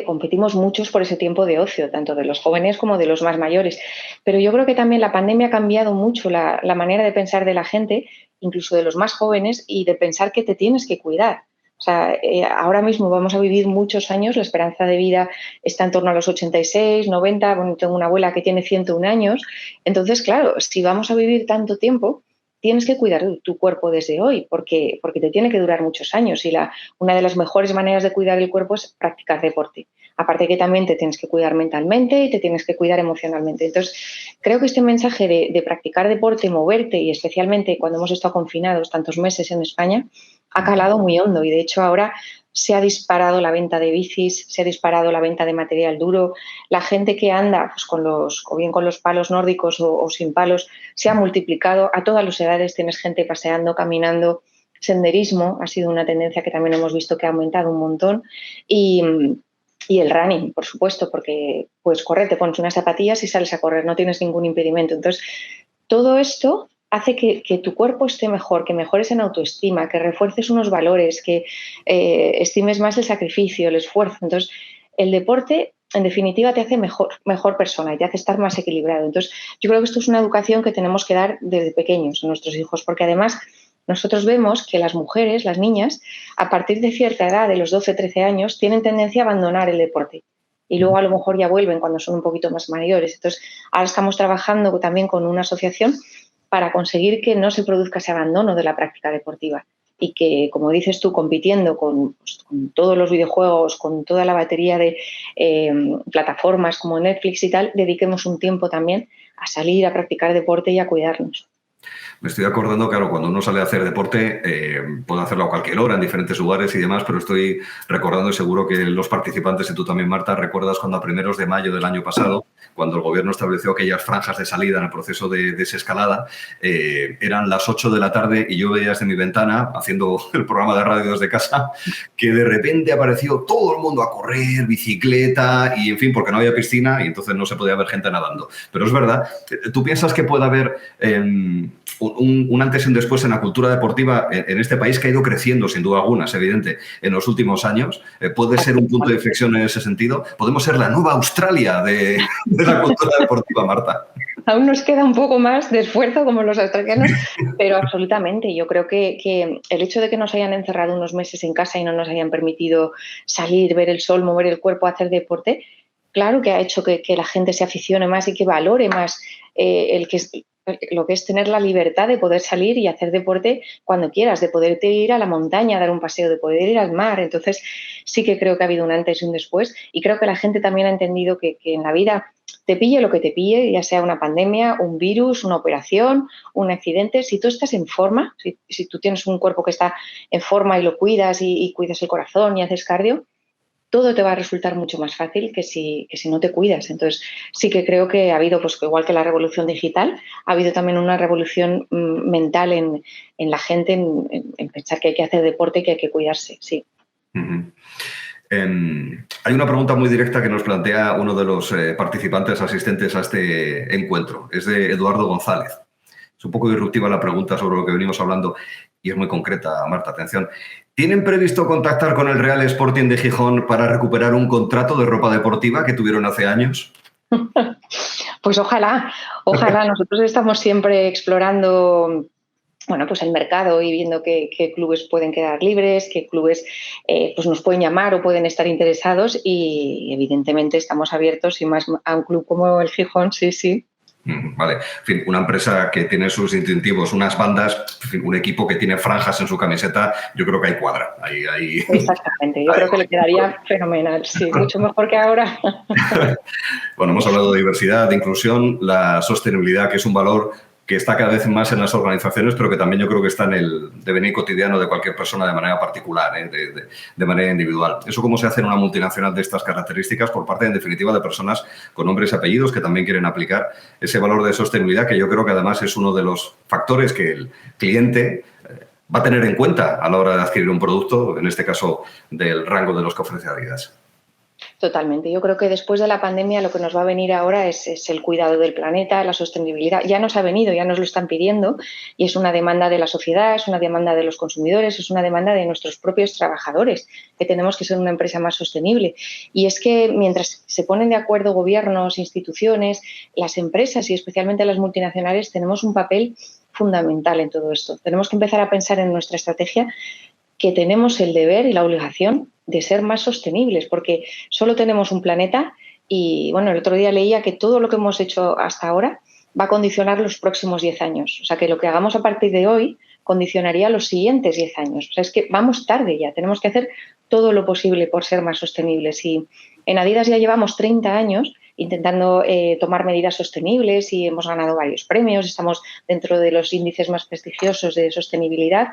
competimos muchos por ese tiempo de ocio, tanto de los jóvenes como de los más mayores. Pero yo creo que también la pandemia ha cambiado mucho la manera de pensar de la gente, incluso de los más jóvenes, y de pensar que te tienes que cuidar. O sea, ahora mismo vamos a vivir muchos años, la esperanza de vida está en torno a los 86, 90, bueno, tengo una abuela que tiene 101 años. Entonces, claro, si vamos a vivir tanto tiempo, tienes que cuidar tu cuerpo desde hoy, porque te tiene que durar muchos años. Y una de las mejores maneras de cuidar el cuerpo es practicar deporte. Aparte que también te tienes que cuidar mentalmente y te tienes que cuidar emocionalmente. Entonces, creo que este mensaje de practicar deporte, moverte, y especialmente cuando hemos estado confinados tantos meses en España, ha calado muy hondo. Y de hecho ahora se ha disparado la venta de bicis, se ha disparado la venta de material duro. La gente que anda pues, o bien con los palos nórdicos o sin palos se ha multiplicado. A todas las edades tienes gente paseando, caminando. Senderismo ha sido una tendencia que también hemos visto que ha aumentado un montón. Y el running, por supuesto, porque puedes correr, te pones unas zapatillas y sales a correr, no tienes ningún impedimento. Entonces, todo esto hace que tu cuerpo esté mejor, que mejores en autoestima, que refuerces unos valores, que estimes más el sacrificio, el esfuerzo. Entonces, el deporte, en definitiva, te hace mejor persona y te hace estar más equilibrado. Entonces, yo creo que esto es una educación que tenemos que dar desde pequeños a nuestros hijos, porque además nosotros vemos que las mujeres, las niñas, a partir de cierta edad, de los 12, 13 años, tienen tendencia a abandonar el deporte. Y luego a lo mejor ya vuelven cuando son un poquito más mayores. Entonces, ahora estamos trabajando también con una asociación para conseguir que no se produzca ese abandono de la práctica deportiva y que, como dices tú, compitiendo con todos los videojuegos, con toda la batería de plataformas como Netflix y tal, dediquemos un tiempo también a salir a practicar deporte y a cuidarnos. Me estoy acordando, claro, cuando uno sale a hacer deporte, puede hacerlo a cualquier hora, en diferentes lugares y demás, pero estoy recordando, y seguro que los participantes, y tú también, Marta, recuerdas cuando a primeros de mayo del año pasado, cuando el gobierno estableció aquellas franjas de salida en el proceso de desescalada, eran las 8 de la tarde y yo veía desde mi ventana, haciendo el programa de radio desde casa, que de repente apareció todo el mundo a correr, bicicleta y, en fin, porque no había piscina y entonces no se podía ver gente nadando. Pero es verdad, ¿tú piensas que puede haber un antes y un después en la cultura deportiva en este país, que ha ido creciendo, sin duda alguna, es evidente, en los últimos años? ¿Puede ser un punto de inflexión en ese sentido? ¿Podemos ser la nueva Australia de la cultura deportiva, Marta? Aún nos queda un poco más de esfuerzo como los australianos, pero absolutamente. Yo creo que el hecho de que nos hayan encerrado unos meses en casa y no nos hayan permitido salir, ver el sol, mover el cuerpo, hacer deporte, claro que ha hecho que la gente se aficione más y que valore más lo que es tener la libertad de poder salir y hacer deporte cuando quieras, de poderte ir a la montaña, dar un paseo, de poder ir al mar. Entonces, sí que creo que ha habido un antes y un después, y creo que la gente también ha entendido que en la vida te pille lo que te pille, ya sea una pandemia, un virus, una operación, un accidente. Si tú estás en forma, si tú tienes un cuerpo que está en forma y lo cuidas y cuidas el corazón y haces cardio, todo te va a resultar mucho más fácil que si no te cuidas. Entonces, sí que creo que ha habido, pues igual que la revolución digital, ha habido también una revolución mental en la gente, en pensar que hay que hacer deporte, que hay que cuidarse, sí. Uh-huh. Hay una pregunta muy directa que nos plantea uno de los participantes asistentes a este encuentro. Es de Eduardo González. Es un poco disruptiva la pregunta sobre lo que venimos hablando y es muy concreta, Marta, atención. ¿Tienen previsto contactar con el Real Sporting de Gijón para recuperar un contrato de ropa deportiva que tuvieron hace años? Pues ojalá. Nosotros estamos siempre explorando bueno, pues el mercado y viendo qué clubes pueden quedar libres, qué clubes pues nos pueden llamar o pueden estar interesados y evidentemente estamos abiertos y más a un club como el Gijón, sí, sí. Vale, en fin, una empresa que tiene sus distintivos, unas bandas, en fin, un equipo que tiene franjas en su camiseta, yo creo que ahí cuadra. Exactamente, yo creo que le quedaría fenomenal, sí, mucho mejor que ahora. Bueno, hemos hablado de diversidad, de inclusión, la sostenibilidad, que es un valor que está cada vez más en las organizaciones, pero que también yo creo que está en el devenir cotidiano de cualquier persona de manera particular, de manera individual. ¿Eso cómo se hace en una multinacional de estas características por parte, en definitiva, de personas con nombres y apellidos que también quieren aplicar ese valor de sostenibilidad, que yo creo que además es uno de los factores que el cliente va a tener en cuenta a la hora de adquirir un producto, en este caso del rango de los que ofrece Adidas? Totalmente. Yo creo que después de la pandemia lo que nos va a venir ahora es el cuidado del planeta, la sostenibilidad. Ya nos ha venido, ya nos lo están pidiendo y es una demanda de la sociedad, es una demanda de los consumidores, es una demanda de nuestros propios trabajadores, que tenemos que ser una empresa más sostenible. Y es que mientras se ponen de acuerdo gobiernos, instituciones, las empresas y especialmente las multinacionales, tenemos un papel fundamental en todo esto. Tenemos que empezar a pensar en nuestra estrategia que tenemos el deber y la obligación de ser más sostenibles, porque solo tenemos un planeta y, bueno, el otro día leía que todo lo que hemos hecho hasta ahora va a condicionar los próximos 10 años. O sea, que lo que hagamos a partir de hoy condicionaría los siguientes 10 años. O sea, es que vamos tarde ya, tenemos que hacer todo lo posible por ser más sostenibles. Y en Adidas ya llevamos 30 años intentando tomar medidas sostenibles y hemos ganado varios premios, estamos dentro de los índices más prestigiosos de sostenibilidad,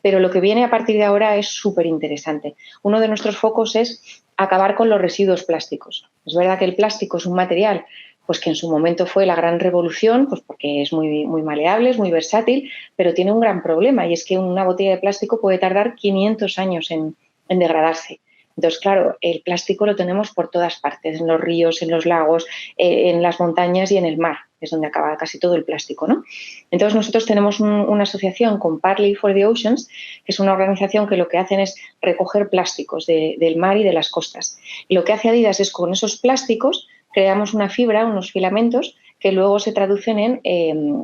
pero lo que viene a partir de ahora es súper interesante. Uno de nuestros focos es acabar con los residuos plásticos. Es verdad que el plástico es un material pues que en su momento fue la gran revolución, pues porque es muy, muy maleable, es muy versátil, pero tiene un gran problema y es que una botella de plástico puede tardar 500 años en degradarse. Entonces, claro, el plástico lo tenemos por todas partes, en los ríos, en los lagos, en las montañas y en el mar, que es donde acaba casi todo el plástico, ¿no? Entonces, nosotros tenemos una asociación con Partly for the Oceans, que es una organización que lo que hacen es recoger plásticos del mar y de las costas. Y lo que hace Adidas es, con esos plásticos, creamos una fibra, unos filamentos, que luego se traducen en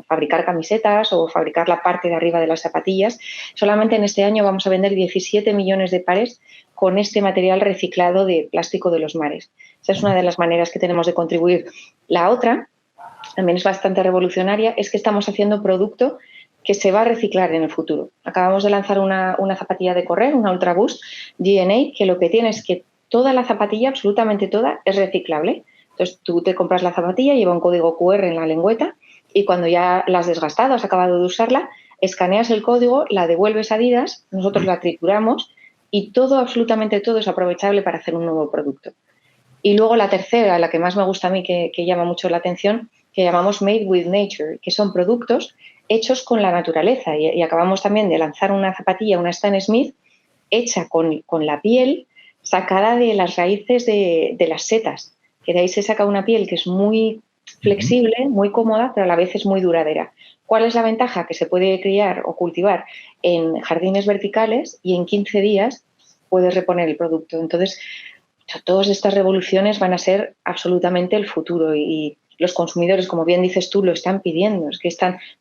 fabricar camisetas o fabricar la parte de arriba de las zapatillas. Solamente en este año vamos a vender 17 millones de pares con este material reciclado de plástico de los mares. Esa es una de las maneras que tenemos de contribuir. La otra, también es bastante revolucionaria, es que estamos haciendo producto que se va a reciclar en el futuro. Acabamos de lanzar una zapatilla de correr, una Ultra Boost GNA, que lo que tiene es que toda la zapatilla, absolutamente toda, es reciclable. Entonces, tú te compras la zapatilla, lleva un código QR en la lengüeta y cuando ya la has desgastado, has acabado de usarla, escaneas el código, la devuelves a Adidas, nosotros la trituramos y todo, absolutamente todo, es aprovechable para hacer un nuevo producto. Y luego la tercera, la que más me gusta a mí, que llama mucho la atención, que llamamos Made with Nature, que son productos hechos con la naturaleza. Y acabamos también de lanzar una zapatilla, una Stan Smith, hecha con la piel sacada de las raíces de las setas, que de ahí se saca una piel que es muy flexible, muy cómoda, pero a la vez es muy duradera. ¿Cuál es la ventaja? Que se puede criar o cultivar en jardines verticales y en 15 días puedes reponer el producto. Entonces, todas estas revoluciones van a ser absolutamente el futuro y los consumidores, como bien dices tú, lo están pidiendo. Es que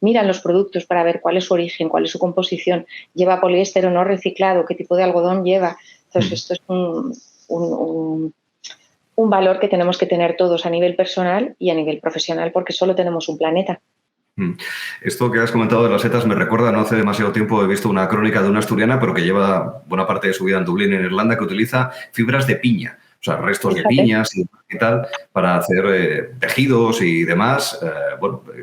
miran los productos para ver cuál es su origen, cuál es su composición, lleva poliéster o no reciclado, qué tipo de algodón lleva. Entonces, esto es un valor que tenemos que tener todos a nivel personal y a nivel profesional, porque solo tenemos un planeta. Esto que has comentado de las setas me recuerda, no hace demasiado tiempo he visto una crónica de una asturiana, pero que lleva buena parte de su vida en Dublín, en Irlanda, que utiliza fibras de piña, o sea, restos de piñas y tal, para hacer tejidos y demás,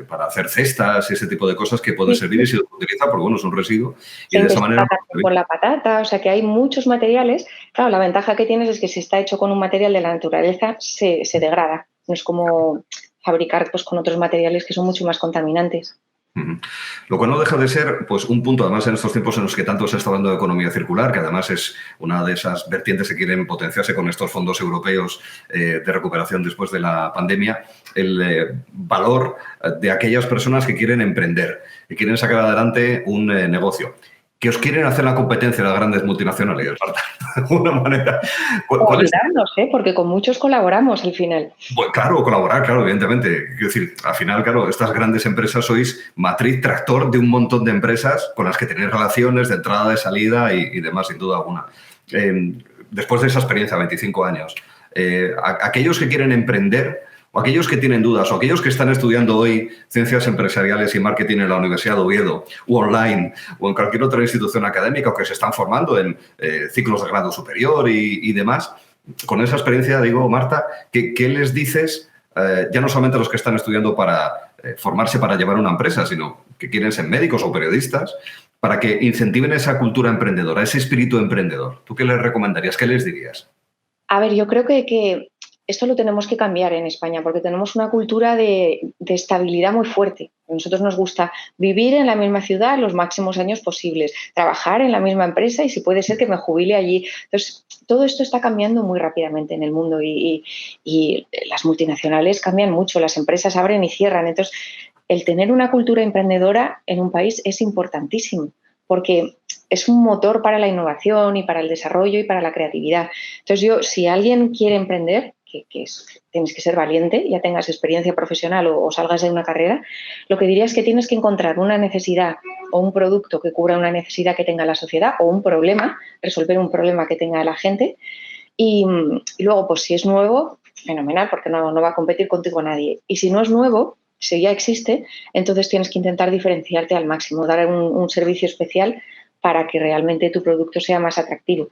para hacer cestas y ese tipo de cosas que puede servir y se utiliza porque, bueno, es un residuo. Y de esa manera... Con la patata, o sea, que hay muchos materiales. Claro, la ventaja que tienes es que si está hecho con un material de la naturaleza, se degrada. No es como fabricar pues, con otros materiales que son mucho más contaminantes. Lo cual no deja de ser pues, un punto, además en estos tiempos en los que tanto se está hablando de economía circular, que además es una de esas vertientes que quieren potenciarse con estos fondos europeos de recuperación después de la pandemia, el valor de aquellas personas que quieren emprender, que quieren sacar adelante un negocio. que os quieren hacer la competencia las grandes multinacionales, Marta, de alguna manera. O ayudarnos, porque con muchos colaboramos al final. Pues claro, colaborar, claro, evidentemente. Quiero decir, al final, claro, estas grandes empresas sois matriz, tractor de un montón de empresas con las que tenéis relaciones de entrada, de salida y demás, sin duda alguna. Después de esa experiencia, 25 años, aquellos que quieren emprender, o aquellos que tienen dudas, o aquellos que están estudiando hoy ciencias empresariales y marketing en la Universidad de Oviedo, o online, o en cualquier otra institución académica, o que se están formando en ciclos de grado superior y demás, con esa experiencia, digo, Marta, ¿qué les dices, ya no solamente a los que están estudiando para formarse para llevar una empresa, sino que quieren ser médicos o periodistas, para que incentiven esa cultura emprendedora, ese espíritu emprendedor? ¿Tú qué les recomendarías? ¿Qué les dirías? A ver, yo creo que esto lo tenemos que cambiar en España porque tenemos una cultura de estabilidad muy fuerte. A nosotros nos gusta vivir en la misma ciudad los máximos años posibles, trabajar en la misma empresa y si puede ser que me jubile allí. Entonces, todo esto está cambiando muy rápidamente en el mundo y las multinacionales cambian mucho, las empresas abren y cierran. Entonces, el tener una cultura emprendedora en un país es importantísimo porque es un motor para la innovación y para el desarrollo y para la creatividad. Entonces, si alguien quiere emprender, tienes que ser valiente, ya tengas experiencia profesional o salgas de una carrera, lo que diría es que tienes que encontrar una necesidad o un producto que cubra una necesidad que tenga la sociedad o un problema, resolver un problema que tenga la gente y luego, pues si es nuevo, fenomenal, porque no va a competir contigo nadie. Y si no es nuevo, si ya existe, entonces tienes que intentar diferenciarte al máximo, dar un servicio especial para que realmente tu producto sea más atractivo.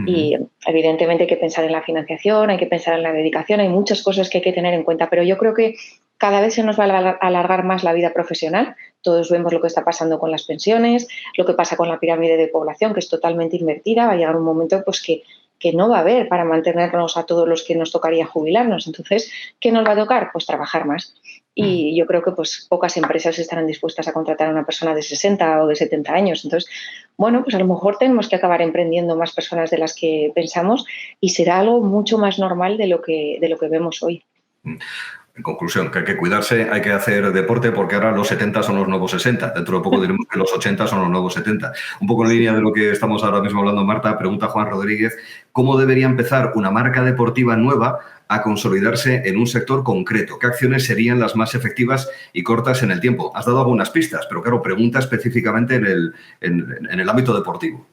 Y evidentemente hay que pensar en la financiación, hay que pensar en la dedicación, hay muchas cosas que hay que tener en cuenta, pero yo creo que cada vez se nos va a alargar más la vida profesional. Todos vemos lo que está pasando con las pensiones, lo que pasa con la pirámide de población, que es totalmente invertida. Va a llegar un momento pues que no va a haber para mantenernos a todos los que nos tocaría jubilarnos. Entonces, ¿qué nos va a tocar? Pues trabajar más. Y yo creo que pues pocas empresas estarán dispuestas a contratar a una persona de 60 o de 70 años. Entonces, bueno, pues a lo mejor tenemos que acabar emprendiendo más personas de las que pensamos y será algo mucho más normal de lo que vemos hoy. En conclusión, que hay que cuidarse, hay que hacer deporte porque ahora los 70 son los nuevos 60. Dentro de poco diremos que los 80 son los nuevos 70. Un poco en línea de lo que estamos ahora mismo hablando, Marta, pregunta Juan Rodríguez, ¿cómo debería empezar una marca deportiva nueva a consolidarse en un sector concreto? ¿Qué acciones serían las más efectivas y cortas en el tiempo? Has dado algunas pistas, pero claro, pregunta específicamente en el ámbito deportivo.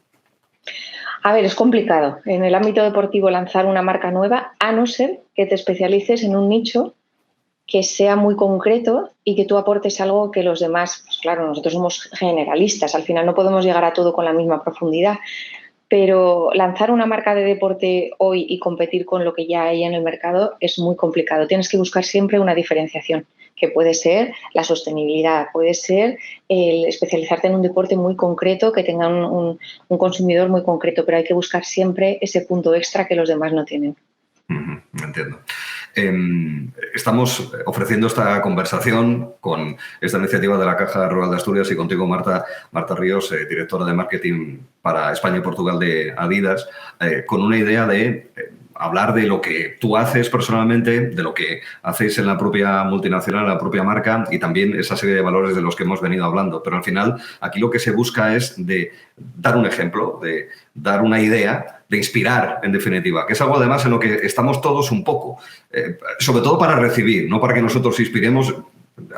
A ver, es complicado en el ámbito deportivo lanzar una marca nueva, a no ser que te especialices en un nicho que sea muy concreto y que tú aportes algo que los demás, pues claro, nosotros somos generalistas, al final no podemos llegar a todo con la misma profundidad, pero lanzar una marca de deporte hoy y competir con lo que ya hay en el mercado es muy complicado. Tienes que buscar siempre una diferenciación, que puede ser la sostenibilidad, puede ser el especializarte en un deporte muy concreto que tenga un consumidor muy concreto, pero hay que buscar siempre ese punto extra que los demás no tienen. Entiendo. Estamos ofreciendo esta conversación con esta iniciativa de la Caja Rural de Asturias y contigo, Marta Ríos, directora de marketing para España y Portugal de Adidas, con una idea de hablar de lo que tú haces personalmente, de lo que hacéis en la propia multinacional, en la propia marca y también esa serie de valores de los que hemos venido hablando. Pero al final aquí lo que se busca es de dar un ejemplo, de dar una idea, de inspirar, en definitiva, que es algo además en lo que estamos todos un poco, sobre todo para recibir, no para que nosotros inspiremos,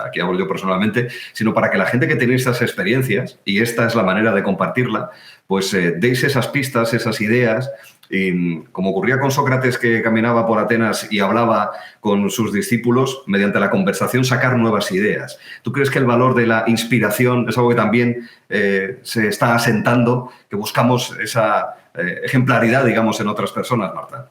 aquí hablo yo personalmente, sino para que la gente que tiene estas experiencias, y esta es la manera de compartirla, pues deis esas pistas, esas ideas. Y como ocurría con Sócrates, que caminaba por Atenas y hablaba con sus discípulos, mediante la conversación sacar nuevas ideas. ¿Tú crees que el valor de la inspiración es algo que también se está asentando, que buscamos esa ejemplaridad, digamos, en otras personas, Marta?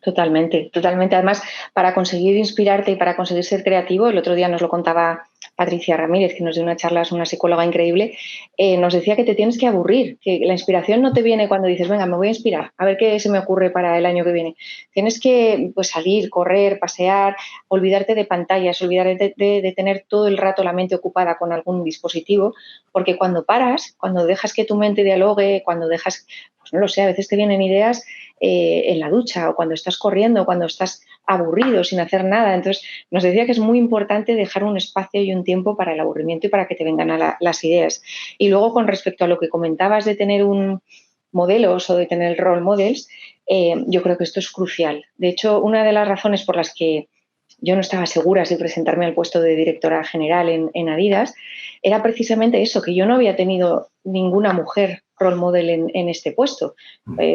Totalmente, totalmente. Además, para conseguir inspirarte y para conseguir ser creativo, el otro día nos lo contaba Patricia Ramírez, que nos dio una charla, es una psicóloga increíble, nos decía que te tienes que aburrir, que la inspiración no te viene cuando dices, venga, me voy a inspirar, a ver qué se me ocurre para el año que viene. Tienes que pues, salir, correr, pasear, olvidarte de pantallas, olvidarte de tener todo el rato la mente ocupada con algún dispositivo, porque cuando paras, cuando dejas que tu mente dialogue, cuando dejas, pues no lo sé, a veces te vienen ideas en la ducha o cuando estás corriendo, cuando estás aburrido, sin hacer nada. Entonces, nos decía que es muy importante dejar un espacio y un tiempo para el aburrimiento y para que te vengan las ideas. Y luego, con respecto a lo que comentabas de tener un modelos o de tener role models, yo creo que esto es crucial. De hecho, una de las razones por las que yo no estaba segura si presentarme al puesto de directora general en Adidas era precisamente eso, que yo no había tenido ninguna mujer role model en este puesto.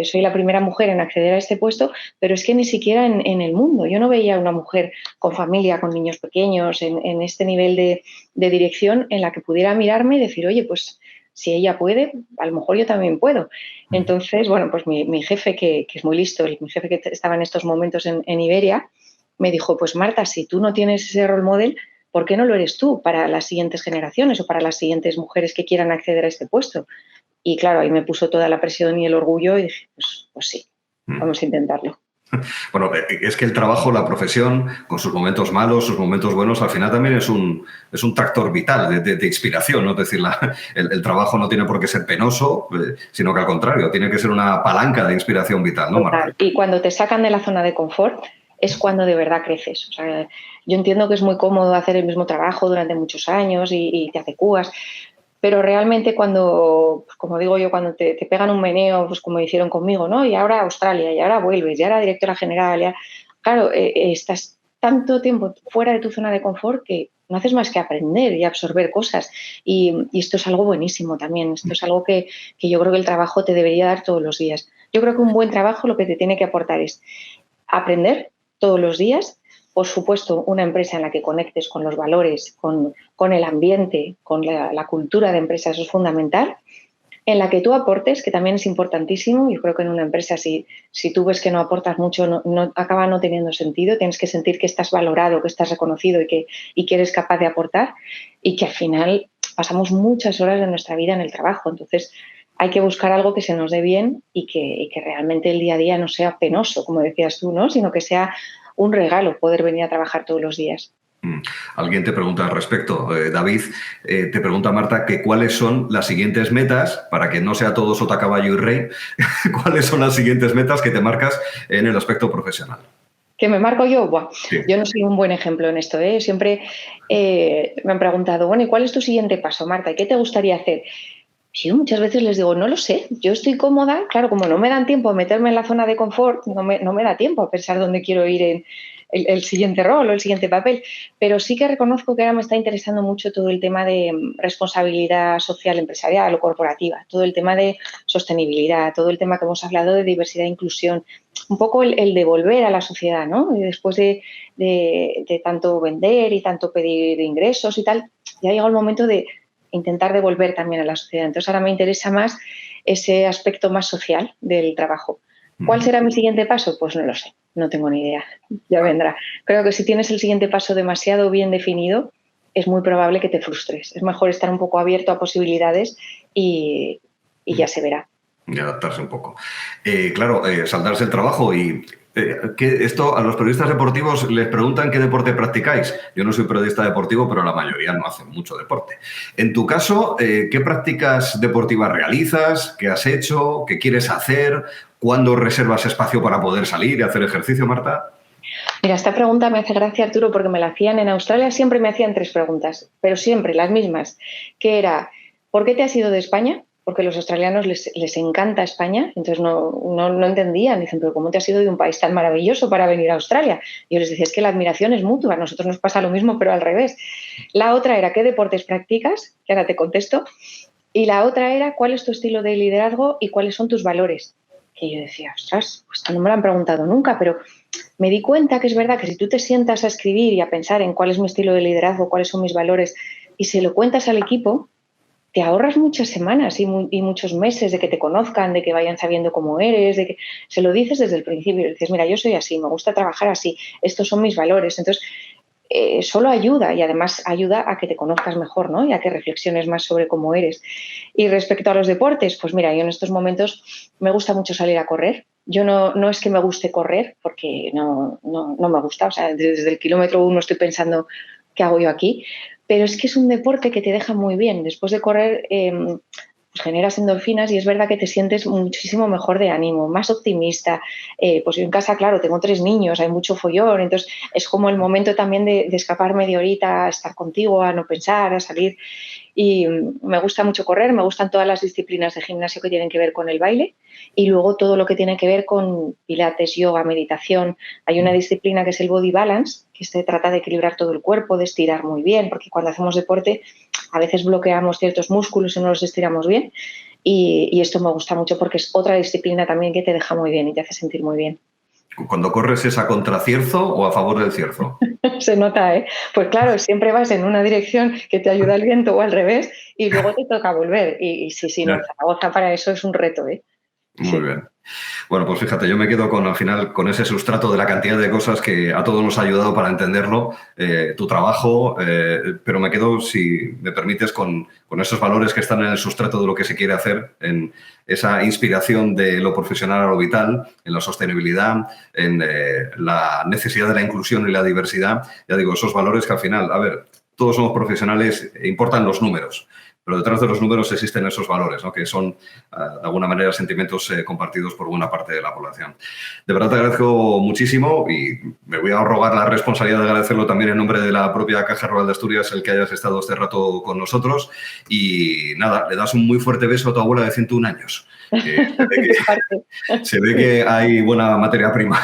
Soy la primera mujer en acceder a este puesto, pero es que ni siquiera en el mundo. Yo no veía una mujer con familia, con niños pequeños, en este nivel de dirección en la que pudiera mirarme y decir, oye, pues si ella puede, a lo mejor yo también puedo. Entonces, bueno, pues mi jefe, que es muy listo, mi jefe que estaba en estos momentos en Iberia, me dijo, pues Marta, si tú no tienes ese role model, ¿por qué no lo eres tú para las siguientes generaciones o para las siguientes mujeres que quieran acceder a este puesto? Y claro, ahí me puso toda la presión y el orgullo y dije, pues sí, vamos a intentarlo. Bueno, es que el trabajo, la profesión, con sus momentos malos, sus momentos buenos, al final también es un tractor vital de inspiración, ¿no? Es decir, el trabajo no tiene por qué ser penoso, sino que al contrario, tiene que ser una palanca de inspiración vital, ¿no, Marta? Y cuando te sacan de la zona de confort es cuando de verdad creces. O sea, yo entiendo que es muy cómodo hacer el mismo trabajo durante muchos años y te adecúas, pero realmente cuando, pues como digo yo, cuando te pegan un meneo, pues como hicieron conmigo, ¿no? Y ahora Australia, y ahora vuelves, y ahora directora general, ya, claro, estás tanto tiempo fuera de tu zona de confort que no haces más que aprender y absorber cosas. Y esto es algo buenísimo también. Esto es algo que yo creo que el trabajo te debería dar todos los días. Yo creo que un buen trabajo lo que te tiene que aportar es aprender todos los días. Por supuesto, una empresa en la que conectes con los valores, con el ambiente, con la cultura de empresa, eso es fundamental. En la que tú aportes, que también es importantísimo. Yo creo que en una empresa, si tú ves que no aportas mucho, acaba no teniendo sentido. Tienes que sentir que estás valorado, que estás reconocido y que eres capaz de aportar. Y que al final pasamos muchas horas de nuestra vida en el trabajo. Entonces, hay que buscar algo que se nos dé bien y que realmente el día a día no sea penoso, como decías tú, ¿no? Sino que sea un regalo poder venir a trabajar todos los días. Alguien te pregunta al respecto, David, te pregunta Marta que cuáles son las siguientes metas, para que no sea todo sota, caballo y rey, cuáles son las siguientes metas que te marcas en el aspecto profesional. ¿Que me marco yo? Buah, Sí. yo no soy un buen ejemplo en esto, ¿eh? Siempre me han preguntado, bueno, ¿y cuál es tu siguiente paso, Marta? ¿Y qué te gustaría hacer? Yo muchas veces les digo, no lo sé, yo estoy cómoda, claro, como no me dan tiempo a meterme en la zona de confort, no me da tiempo a pensar dónde quiero ir en el siguiente rol o el siguiente papel, pero sí que reconozco que ahora me está interesando mucho todo el tema de responsabilidad social empresarial o corporativa, todo el tema de sostenibilidad, todo el tema que hemos hablado de diversidad e inclusión, un poco el devolver a la sociedad, ¿no? Y después de tanto vender y tanto pedir ingresos y tal, ya llega el momento de intentar devolver también a la sociedad. Entonces ahora me interesa más ese aspecto más social del trabajo. ¿Cuál será mi siguiente paso? Pues no lo sé, no tengo ni idea, ya vendrá. Creo que si tienes el siguiente paso demasiado bien definido, es muy probable que te frustres. Es mejor estar un poco abierto a posibilidades y ya se verá. Y adaptarse un poco. Claro, saltarse el trabajo y que esto a los periodistas deportivos les preguntan qué deporte practicáis. Yo no soy periodista deportivo, pero la mayoría no hacen mucho deporte. En tu caso, ¿qué prácticas deportivas realizas? ¿Qué has hecho? ¿Qué quieres hacer? ¿Cuándo reservas espacio para poder salir y hacer ejercicio, Marta? Mira, esta pregunta me hace gracia, Arturo, porque me la hacían en Australia, siempre me hacían 3 preguntas, pero siempre las mismas, que era, ¿por qué te has ido de España? Porque a los australianos les encanta España, entonces no entendían, dicen, pero ¿cómo te has ido de un país tan maravilloso para venir a Australia? Y yo les decía, es que la admiración es mutua, a nosotros nos pasa lo mismo, pero al revés. La otra era, ¿qué deportes practicas? Que ahora te contesto. Y la otra era, ¿cuál es tu estilo de liderazgo y cuáles son tus valores? Que yo decía, ostras, pues no me lo han preguntado nunca, pero me di cuenta que es verdad que si tú te sientas a escribir y a pensar en cuál es mi estilo de liderazgo, cuáles son mis valores, y se lo cuentas al equipo, te ahorras muchas semanas y muchos meses de que te conozcan, de que vayan sabiendo cómo eres, de que se lo dices desde el principio. Y dices, mira, yo soy así, me gusta trabajar así, estos son mis valores. Entonces, solo ayuda y además ayuda a que te conozcas mejor, ¿no? Y a que reflexiones más sobre cómo eres. Y respecto a los deportes, pues mira, yo en estos momentos me gusta mucho salir a correr. Yo no es que me guste correr, porque no me gusta. O sea, desde el kilómetro 1 estoy pensando, ¿qué hago yo aquí? Pero es que es un deporte que te deja muy bien. Después de correr, pues pues generas endorfinas y es verdad que te sientes muchísimo mejor de ánimo, más optimista. Pues yo en casa, claro, tengo 3 niños, hay mucho follón, entonces es como el momento también de escapar media horita a estar contigo, a no pensar, a salir. Y me gusta mucho correr, me gustan todas las disciplinas de gimnasio que tienen que ver con el baile y luego todo lo que tiene que ver con pilates, yoga, meditación. Hay una disciplina que es el body balance, que se trata de equilibrar todo el cuerpo, de estirar muy bien, porque cuando hacemos deporte a veces bloqueamos ciertos músculos y no los estiramos bien. Y esto me gusta mucho porque es otra disciplina también que te deja muy bien y te hace sentir muy bien. ¿Cuando corres es a contracierzo o a favor del cierzo? Se nota, ¿eh? Pues claro, siempre vas en una dirección que te ayuda el viento o al revés y luego te toca volver. Y sí, no, Zaragoza para eso es un reto, ¿eh? Muy bien. Bueno, pues fíjate, yo me quedo al final con ese sustrato de la cantidad de cosas que a todos nos ha ayudado para entenderlo, tu trabajo, pero me quedo, si me permites, con esos valores que están en el sustrato de lo que se quiere hacer, en esa inspiración de lo profesional a lo vital, en la sostenibilidad, en la necesidad de la inclusión y la diversidad. Ya digo, esos valores que al final, a ver, todos somos profesionales, importan los números. Pero detrás de los números existen esos valores, ¿no? Que son, de alguna manera, sentimientos compartidos por buena parte de la población. De verdad te agradezco muchísimo y me voy a arrogar la responsabilidad de agradecerlo también en nombre de la propia Caja Rural de Asturias el que hayas estado este rato con nosotros. Y nada, le das un muy fuerte beso a tu abuela de 101 años. Se ve que hay buena materia prima.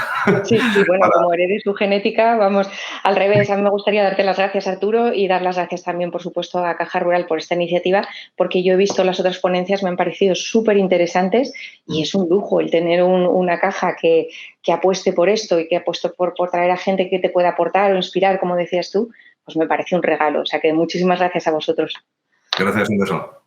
Sí, bueno, como heredes su genética, vamos, al revés. A mí me gustaría darte las gracias, Arturo, y dar las gracias también, por supuesto, a Caja Rural por esta iniciativa, porque yo he visto las otras ponencias, me han parecido súper interesantes y es un lujo el tener una caja que apueste por esto y que apueste por traer a gente que te pueda aportar o inspirar, como decías tú, pues me parece un regalo. O sea que muchísimas gracias a vosotros. Gracias, un beso.